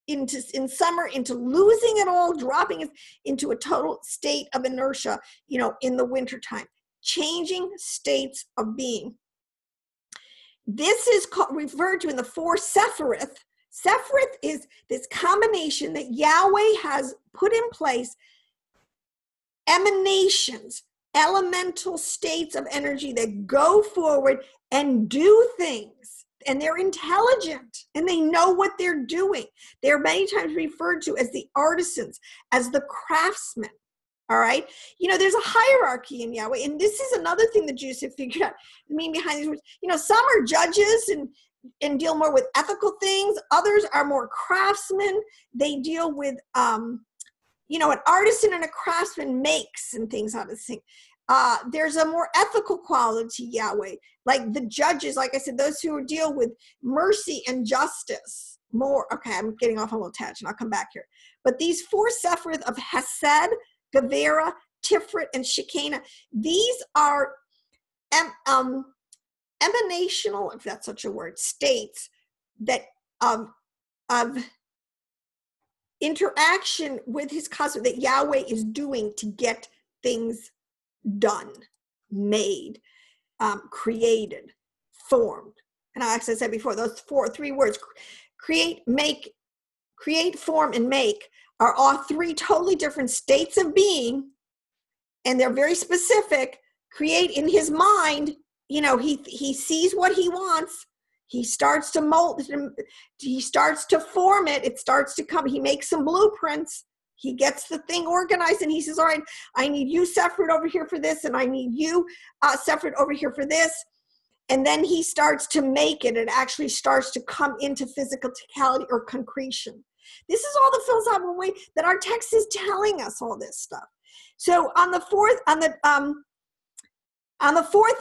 in summer, into losing it all, dropping it into a total state of inertia, in the wintertime. Changing states of being. This is referred to in the four Sephiroth. Sephiroth is this combination that Yahweh has put in place, emanations, elemental states of energy that go forward and do things. And they're intelligent and they know what they're doing. They're many times referred to as the artisans, as the craftsmen. All right. There's a hierarchy in Yahweh. And this is another thing the Jews have figured out. The meaning behind these words. Some are judges and deal more with ethical things. Others are more craftsmen. They deal with, an artisan and a craftsman makes and things out of this thing. There's a more ethical quality to Yahweh. Like the judges, like I said, those who deal with mercy and justice more. Okay, I'm getting off a little tangent. I'll come back here. But these four Sephiroth of Hesed, Gevurah, Tiferet, and Shekinah, these are emanational, if that's such a word, states that of interaction with his cosmos that Yahweh is doing to get things done, made, created, formed. And as I said before, those three words, create, form, and make, are all three totally different states of being, and they're very specific. Create in his mind, he sees what he wants. He starts to mold, he starts to form it. It starts to come. He makes some blueprints. He gets the thing organized and he says, all right, I need you Sephiroth over here for this, and I need you Sephiroth over here for this. And then he starts to make it. It actually starts to come into physicality or concretion. This is all the philosophical way that our text is telling us all this stuff. So on the fourth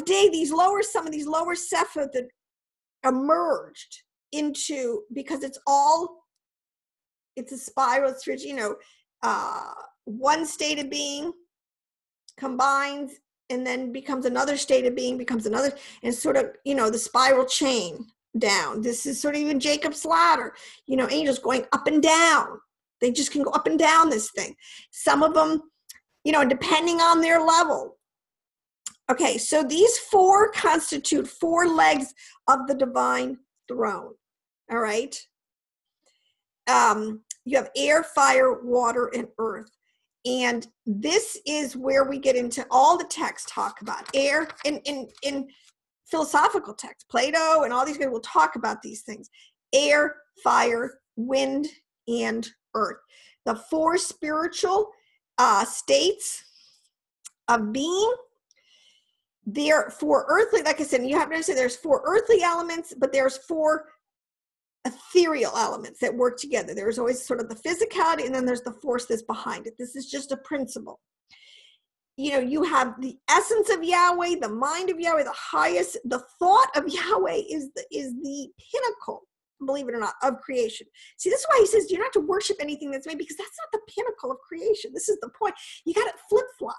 day, some of these lower Sephiroth that emerged into, because it's a spiral, it's one state of being combines and then becomes another state of being, becomes another, and sort of, the spiral chain down. This is sort of even Jacob's ladder, angels going up and down. They just can go up and down this thing. Some of them, depending on their level. Okay, so these four constitute four legs of the divine throne. All right. You have air, fire, water, and earth. And this is where we get into all the texts talk about air in philosophical texts. Plato and all these guys will talk about these things. Air, fire, wind, and earth. The four spiritual states of being. There are four earthly, like I said, you have to understand there's four earthly elements, but there's four ethereal elements that work together. There's always sort of the physicality, and then there's the force that's behind it. This is just a principle. You have the essence of Yahweh, the mind of Yahweh, the highest, the thought of Yahweh is the pinnacle, believe it or not, of creation. See, this is why he says you're not to worship anything that's made, because that's not the pinnacle of creation. This is the point. You got it flip-flopped.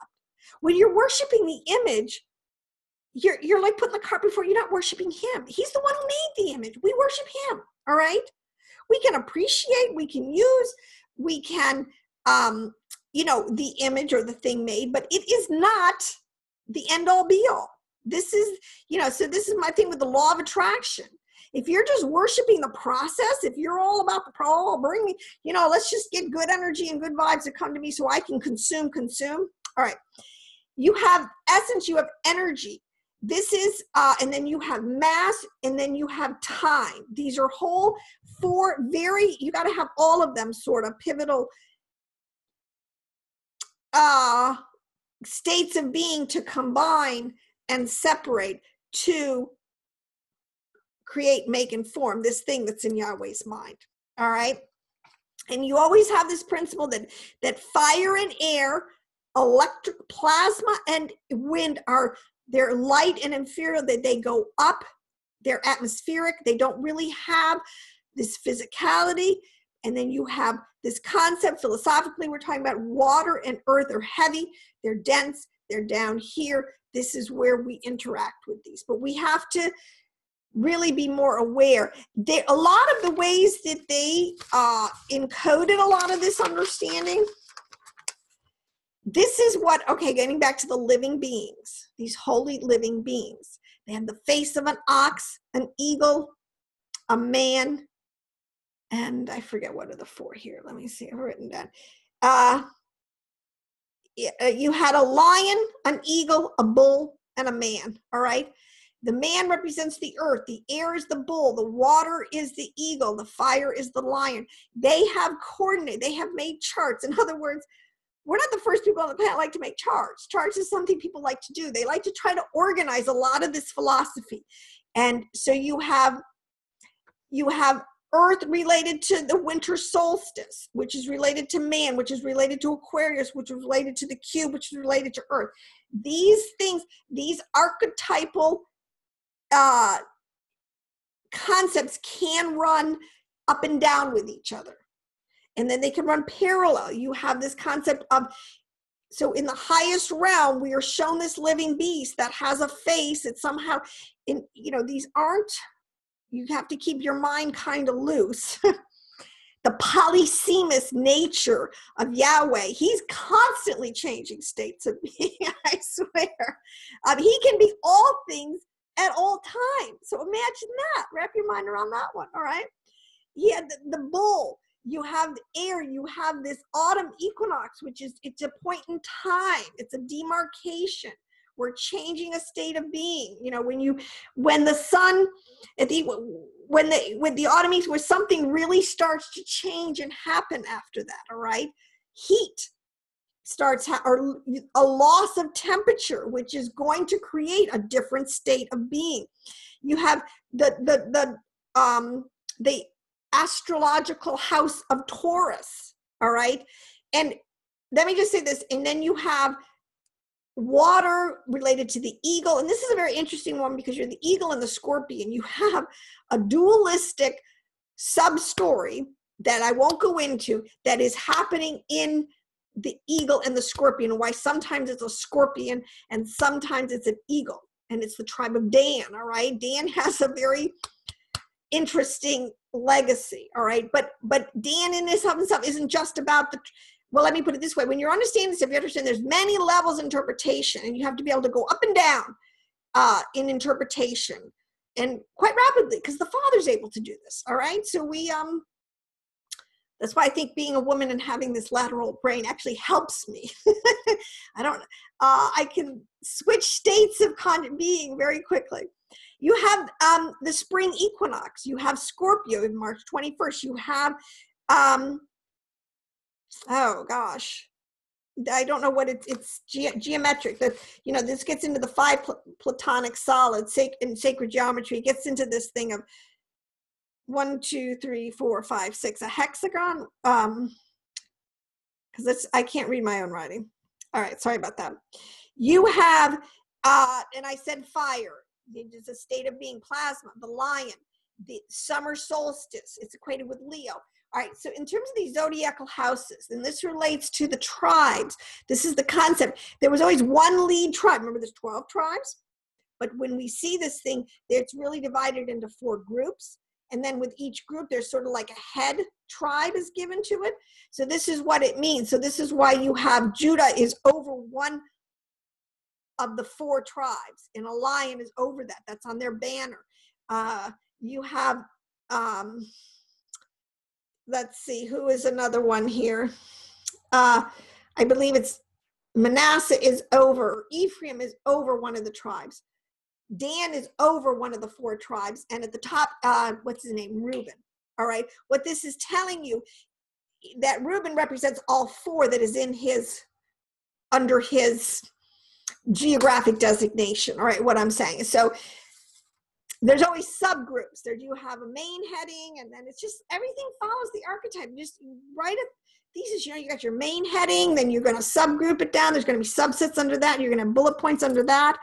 When you're worshiping the image, you're like putting the cart before, you're not worshiping him. He's the one who made the image. We worship him. All right. We can appreciate, we can use, we can, the image or the thing made, but it is not the end all be all. This is, so this is my thing with the law of attraction. If you're just worshiping the process, if you're all about bring me, let's just get good energy and good vibes to come to me so I can consume. All right. You have essence, you have energy. This is, and then you have mass, and then you have time. These are whole four you got to have all of them sort of pivotal states of being to combine and separate to create, make, and form this thing that's in Yahweh's mind. All right. And you always have this principle that fire and air electric plasma and wind they're light and inferior, that they go up, they're atmospheric, they don't really have this physicality. And then you have this concept, philosophically, we're talking about water and earth are heavy, they're dense, they're down here. This is where we interact with these. But we have to really be more aware. A lot of the ways that they encoded a lot of this understanding, this is what, okay, getting back to the living beings, these holy living beings. They have the face of an ox, an eagle, a man, and I forget what are the four here. Let me see, I've written down. You had a lion, an eagle, a bull, and a man, all right? The man represents the earth, the air is the bull, the water is the eagle, the fire is the lion. They have coordinated, they have made charts. In other words, we're not the first people on the planet like to make charts. Charts is something people like to do. They like to try to organize a lot of this philosophy. And so you have earth related to the winter solstice, which is related to man, which is related to Aquarius, which is related to the cube, which is related to earth. These things, these archetypal concepts can run up and down with each other. And then they can run parallel. You have this concept of, so in the highest realm, we are shown this living beast that has a face. It's somehow, these aren't, you have to keep your mind kind of loose. The polysemous nature of Yahweh, he's constantly changing states of being, I swear. He can be all things at all times. So imagine that, wrap your mind around that one, all right? He had the bull, you have the air, you have this autumn equinox, it's a point in time, it's a demarcation. We're changing a state of being. When the sun, when the autumn equinox, where something really starts to change and happen after that, all right? Heat starts, or a loss of temperature, which is going to create a different state of being. You have the astrological house of Taurus, all right? And let me just say this, and then you have water related to the eagle, and this is a very interesting one because you're the eagle and the scorpion. You have a dualistic sub-story that I won't go into that is happening in the eagle and the scorpion, and why sometimes it's a scorpion and sometimes it's an eagle, and it's the tribe of Dan, all right? Dan has a very interesting legacy, all right? But Dan in this and stuff isn't just about well, let me put it this way. When you're understanding this, if you understand there's many levels of interpretation, and you have to be able to go up and down in interpretation, and quite rapidly, because the Father's able to do this, all right? So that's why I think being a woman and having this lateral brain actually helps me. I can switch states of being very quickly. You have the spring equinox. You have Scorpio in March 21st. You have, oh gosh, I don't know what it's geometric. That, this gets into the 5 platonic solids in sacred geometry. It gets into this thing of 1, 2, 3, 4, 5, 6, a hexagon. Because I can't read my own writing. All right, sorry about that. You have, and I said fire. It's a state of being. Plasma, the lion, the summer solstice. It's equated with Leo. All right, so in terms of these zodiacal houses, and this relates to the tribes, this is the concept. There was always one lead tribe. Remember, there's 12 tribes? But when we see this thing, it's really divided into 4 groups. And then with each group, there's sort of like a head tribe is given to it. So this is what it means. So this is why you have Judah is over one of the 4 tribes, and a lion is over that. That's on their banner. You have, let's see, who is another one here? I believe it's Manasseh is over, Ephraim is over one of the tribes. Dan is over one of the 4 tribes, and at the top, what's his name? Reuben. All right. What this is telling you, that Reuben represents all 4 that is in under his geographic designation. All right, what I'm saying. So there's always subgroups. There you have a main heading, and then it's just everything follows the archetype. Just write it, these is, you got your main heading, then you're going to subgroup it down. There's going to be subsets under that. You're going to have bullet points under that.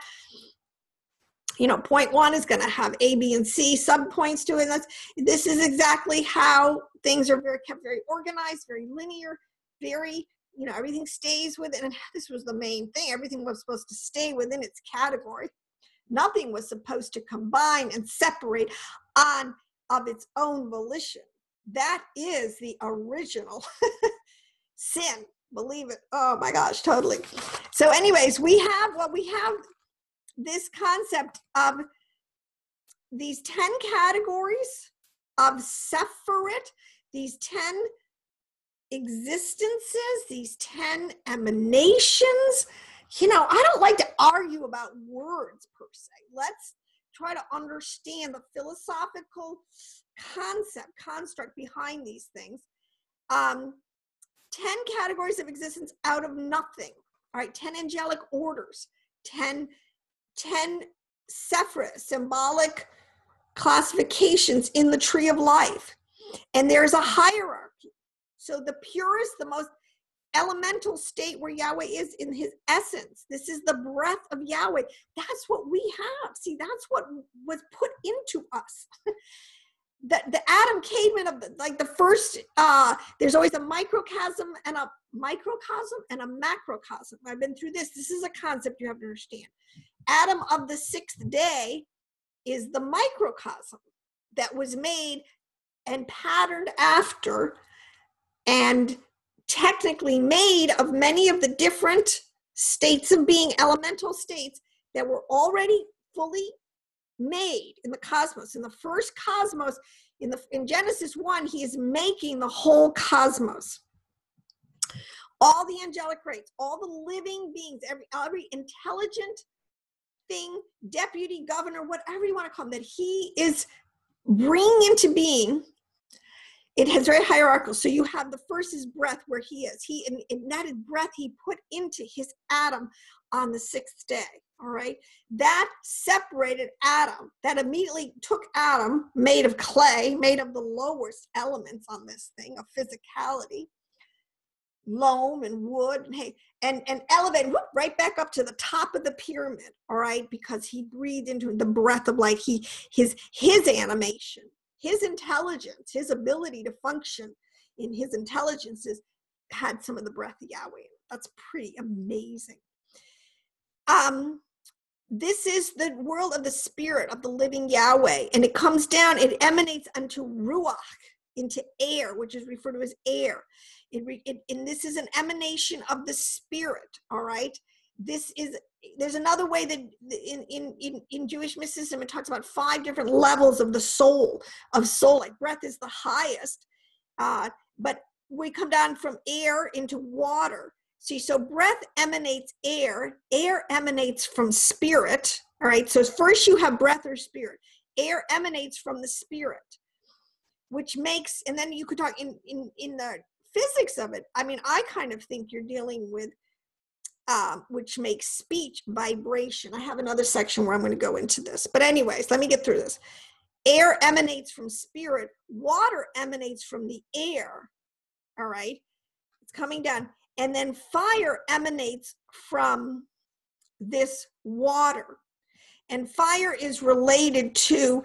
Point 1 is going to have A, B, and C subpoints to it. This is exactly how things are kept very organized, very linear, very, everything stays within. And this was the main thing. Everything was supposed to stay within its category. Nothing was supposed to combine and separate of its own volition. That is the original sin. Believe it. Oh my gosh, totally. So anyways, we have this concept of these 10 categories of Sephirit, these 10 existences, these 10 emanations. I don't like to argue about words per se. Let's try to understand the philosophical construct behind these things. 10 categories of existence out of nothing. All right, 10 angelic orders, 10 Sephirit, symbolic classifications in the tree of life. And there's a hierarchy. So the purest, the most elemental state where Yahweh is in his essence. This is the breath of Yahweh. That's what we have. See, that's what was put into us. The Adam caveman of the first, there's always a microcosm and a macrocosm. I've been through this. This is a concept you have to understand. Adam of the 6th day is the microcosm that was made and patterned after and technically made of many of the different states of being, elemental states that were already fully made in the cosmos. In the first cosmos, in Genesis 1, he is making the whole cosmos. All the angelic race, all the living beings, every intelligent thing, deputy, governor, whatever you want to call him, that he is bringing into being. It has very hierarchical. So you have the first is breath, where he is. And that is breath he put into his Adam on the 6th day. All right. That separated Adam. That immediately took Adam, made of clay, made of the lowest elements on this thing of physicality, loam and wood, and hay, and elevated right back up to the top of the pyramid. All right. Because he breathed into the breath of life. His animation, his intelligence, his ability to function in his intelligences had some of the breath of Yahweh. That's pretty amazing. This is the world of the spirit of the living Yahweh, and it comes down, it emanates unto Ruach, into air, which is referred to as air. And this is an emanation of the spirit, all right? There's another way that in Jewish mysticism, it talks about 5 different levels of the soul, like breath is the highest, but we come down from air into water. See, so breath emanates air emanates from spirit, all right? So first you have breath or spirit. Air emanates from the spirit, which makes, and then you could talk in the physics of it. I mean, I kind of think you're dealing with, which makes speech vibration. I have another section where I'm going to go into this. But anyways, let me get through this. Air emanates from spirit. Water emanates from the air, all right? It's coming down. And then fire emanates from this water. And fire is related to,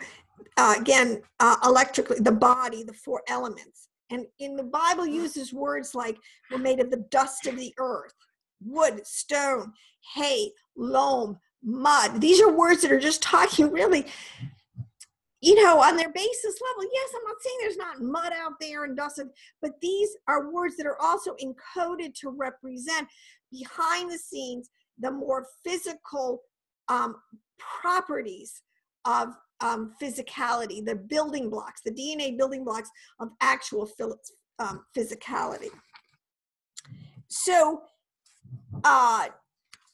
electrically, the body, the 4 elements. And in the Bible uses words like, we're made of the dust of the earth, wood, stone, hay, loam, mud. These are words that are just talking really, on their basis level. Yes, I'm not saying there's not mud out there and dust, but these are words that are also encoded to represent behind the scenes the more physical properties of physicality, the building blocks, the DNA building blocks of actual physicality. So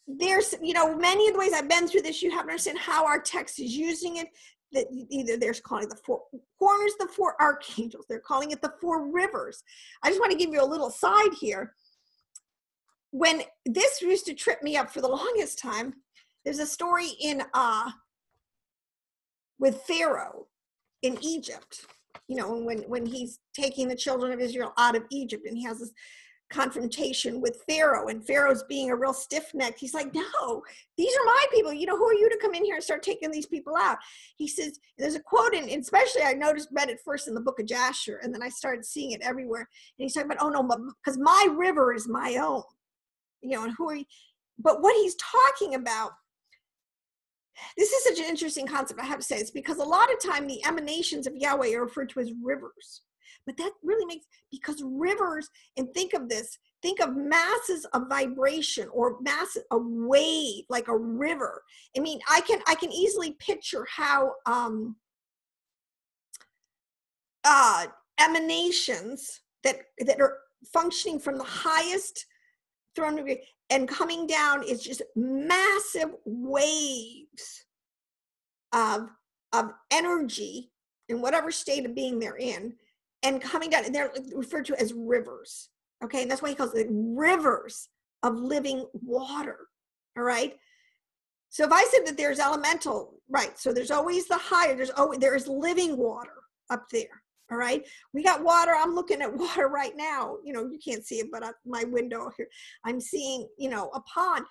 there's, many of the ways I've been through this, you have to understand how our text is using it. That either they're calling it the 4 corners, the 4 archangels, they're calling it the 4 rivers. I just want to give you a little side here. When this used to trip me up for the longest time, there's a story with Pharaoh in Egypt. you know, when he's taking the children of Israel out of Egypt, and he has this confrontation with Pharaoh, and Pharaoh's being a real stiff-necked. He's like, no, these are my people. You know, who are you to come in here and start taking these people out? He says, there's a quote, and especially I read it first in the book of Jasher, and then I started seeing it everywhere. And he's talking about, oh no, because my river is my own. You know, and who are you? But what he's talking about, this is such an interesting concept, I have to say. It's because a lot of time the emanations of Yahweh are referred to as rivers. But that really makes, because rivers, and think of this, think of masses of vibration or a wave, like a river. I mean, I can easily picture how emanations that are functioning from the highest throne of and coming down is just massive waves of energy in whatever state of being they're in, and coming down, and they're referred to as rivers. Okay, and that's why he calls it rivers of living water. All right. So if I said that there's elemental, right? So there's always the higher. There is living water up there. All right. We got water. I'm looking at water right now. You know, you can't see it, but at my window here, I'm seeing, you know, a pond,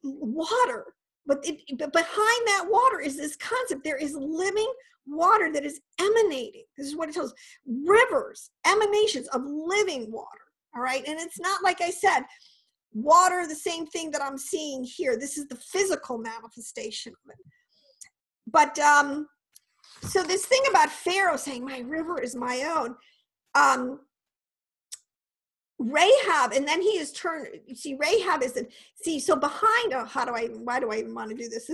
water. But behind that water is this concept. There is living water that is emanating. This is what it tells. Rivers, emanations of living water. All right. And it's not, like I said, water, the same thing that I'm seeing here. This is the physical manifestation of it. But so this thing about Pharaoh saying, my river is my own, Rahab, and then he is turned, you see, Rahab is, so behind, why do I even want to do this?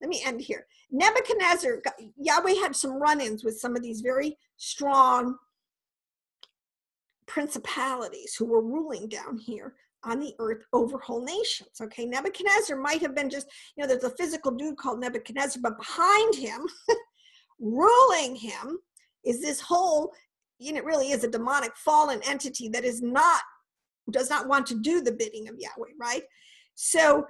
Let me end here. Nebuchadnezzar, Yahweh had some run-ins with some of these very strong principalities who were ruling down here on the earth over whole nations. Okay, Nebuchadnezzar might have been just, you know, there's a physical dude called Nebuchadnezzar, but behind him, ruling him, is this whole, you know, it really is a demonic fallen entity that does not want to do the bidding of Yahweh, right? So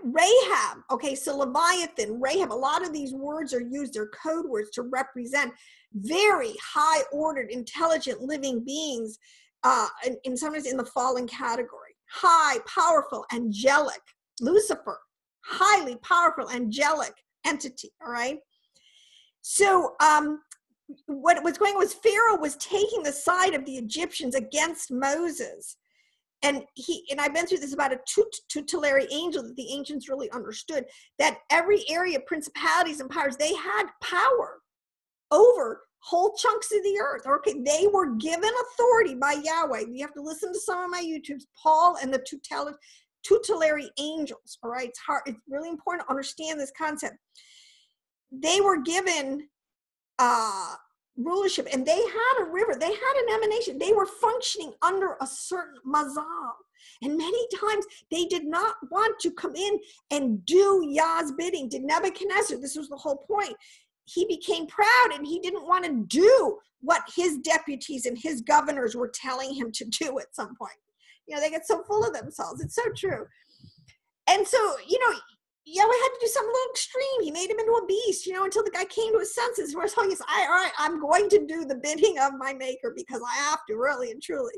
Rahab, okay, so Leviathan, Rahab, a lot of these words are used, they're code words to represent very high ordered, intelligent living beings, and sometimes in the fallen category. High, powerful, angelic. Lucifer, highly powerful, angelic entity, all right? So what was going on was Pharaoh was taking the side of the Egyptians against Moses. And I've been through this about a tutelary angel that the ancients really understood, that every area, principalities and powers, they had power over whole chunks of the earth. Okay, they were given authority by Yahweh. You have to listen to some of my YouTubes, Paul and the tutelary angels. All right, it's really important to understand this concept. They were given rulership, and they had a river, they had an emanation, they were functioning under a certain mazal, and many times they did not want to come in and do Yah's bidding. Did Nebuchadnezzar, this was the whole point, he became proud and he didn't want to do what his deputies and his governors were telling him to do at some point. You know, they get so full of themselves. It's so true. And so, you know, Yahweh had to do something a little extreme. He made him into a beast, you know, until the guy came to his senses. Where he says, all right, I'm going to do the bidding of my maker because I have to, really and truly.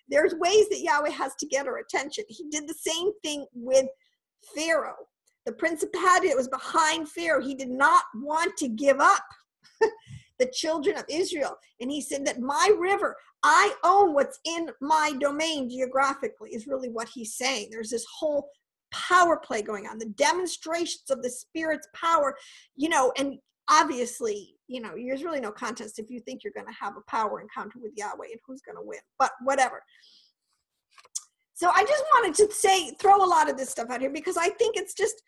There's ways that Yahweh has to get our attention. He did the same thing with Pharaoh. The principality that was behind Pharaoh, he did not want to give up the children of Israel. And he said that my river, I own what's in my domain geographically, is really what he's saying. There's this whole power play going on, the demonstrations of the Spirit's power, you know, and obviously, you know, there's really no contest if you think you're going to have a power encounter with Yahweh and who's going to win, but whatever. So I just wanted to throw a lot of this stuff out here because I think it's just,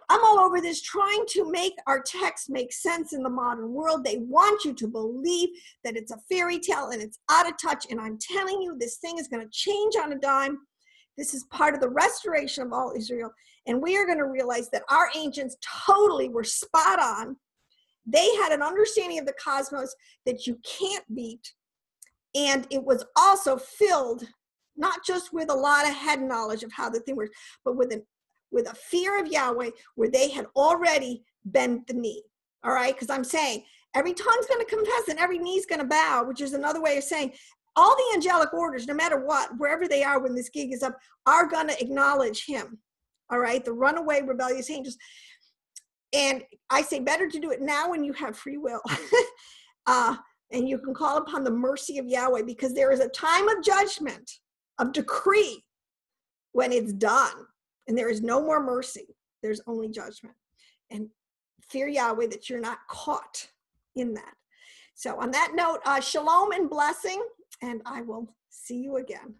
I'm all over this, trying to make our text make sense in the modern world. They want you to believe that it's a fairy tale and it's out of touch, and I'm telling you, this thing is going to change on a dime. This is part of the restoration of all Israel. And we are going to realize that our ancients totally were spot on. They had an understanding of the cosmos that you can't beat. And it was also filled not just with a lot of head knowledge of how the thing works, but with a fear of Yahweh where they had already bent the knee. All right? Because I'm saying, Every tongue's going to confess and every knee's going to bow, which is another way of saying all the angelic orders, no matter what, wherever they are when this gig is up, are going to acknowledge him. All right, the runaway rebellious angels. And I say better to do it now when you have free will. And you can call upon the mercy of Yahweh, because there is a time of judgment, of decree, when it's done. And there is no more mercy. There's only judgment. And fear Yahweh that you're not caught in that. So on that note, shalom and blessing, and I will see you again.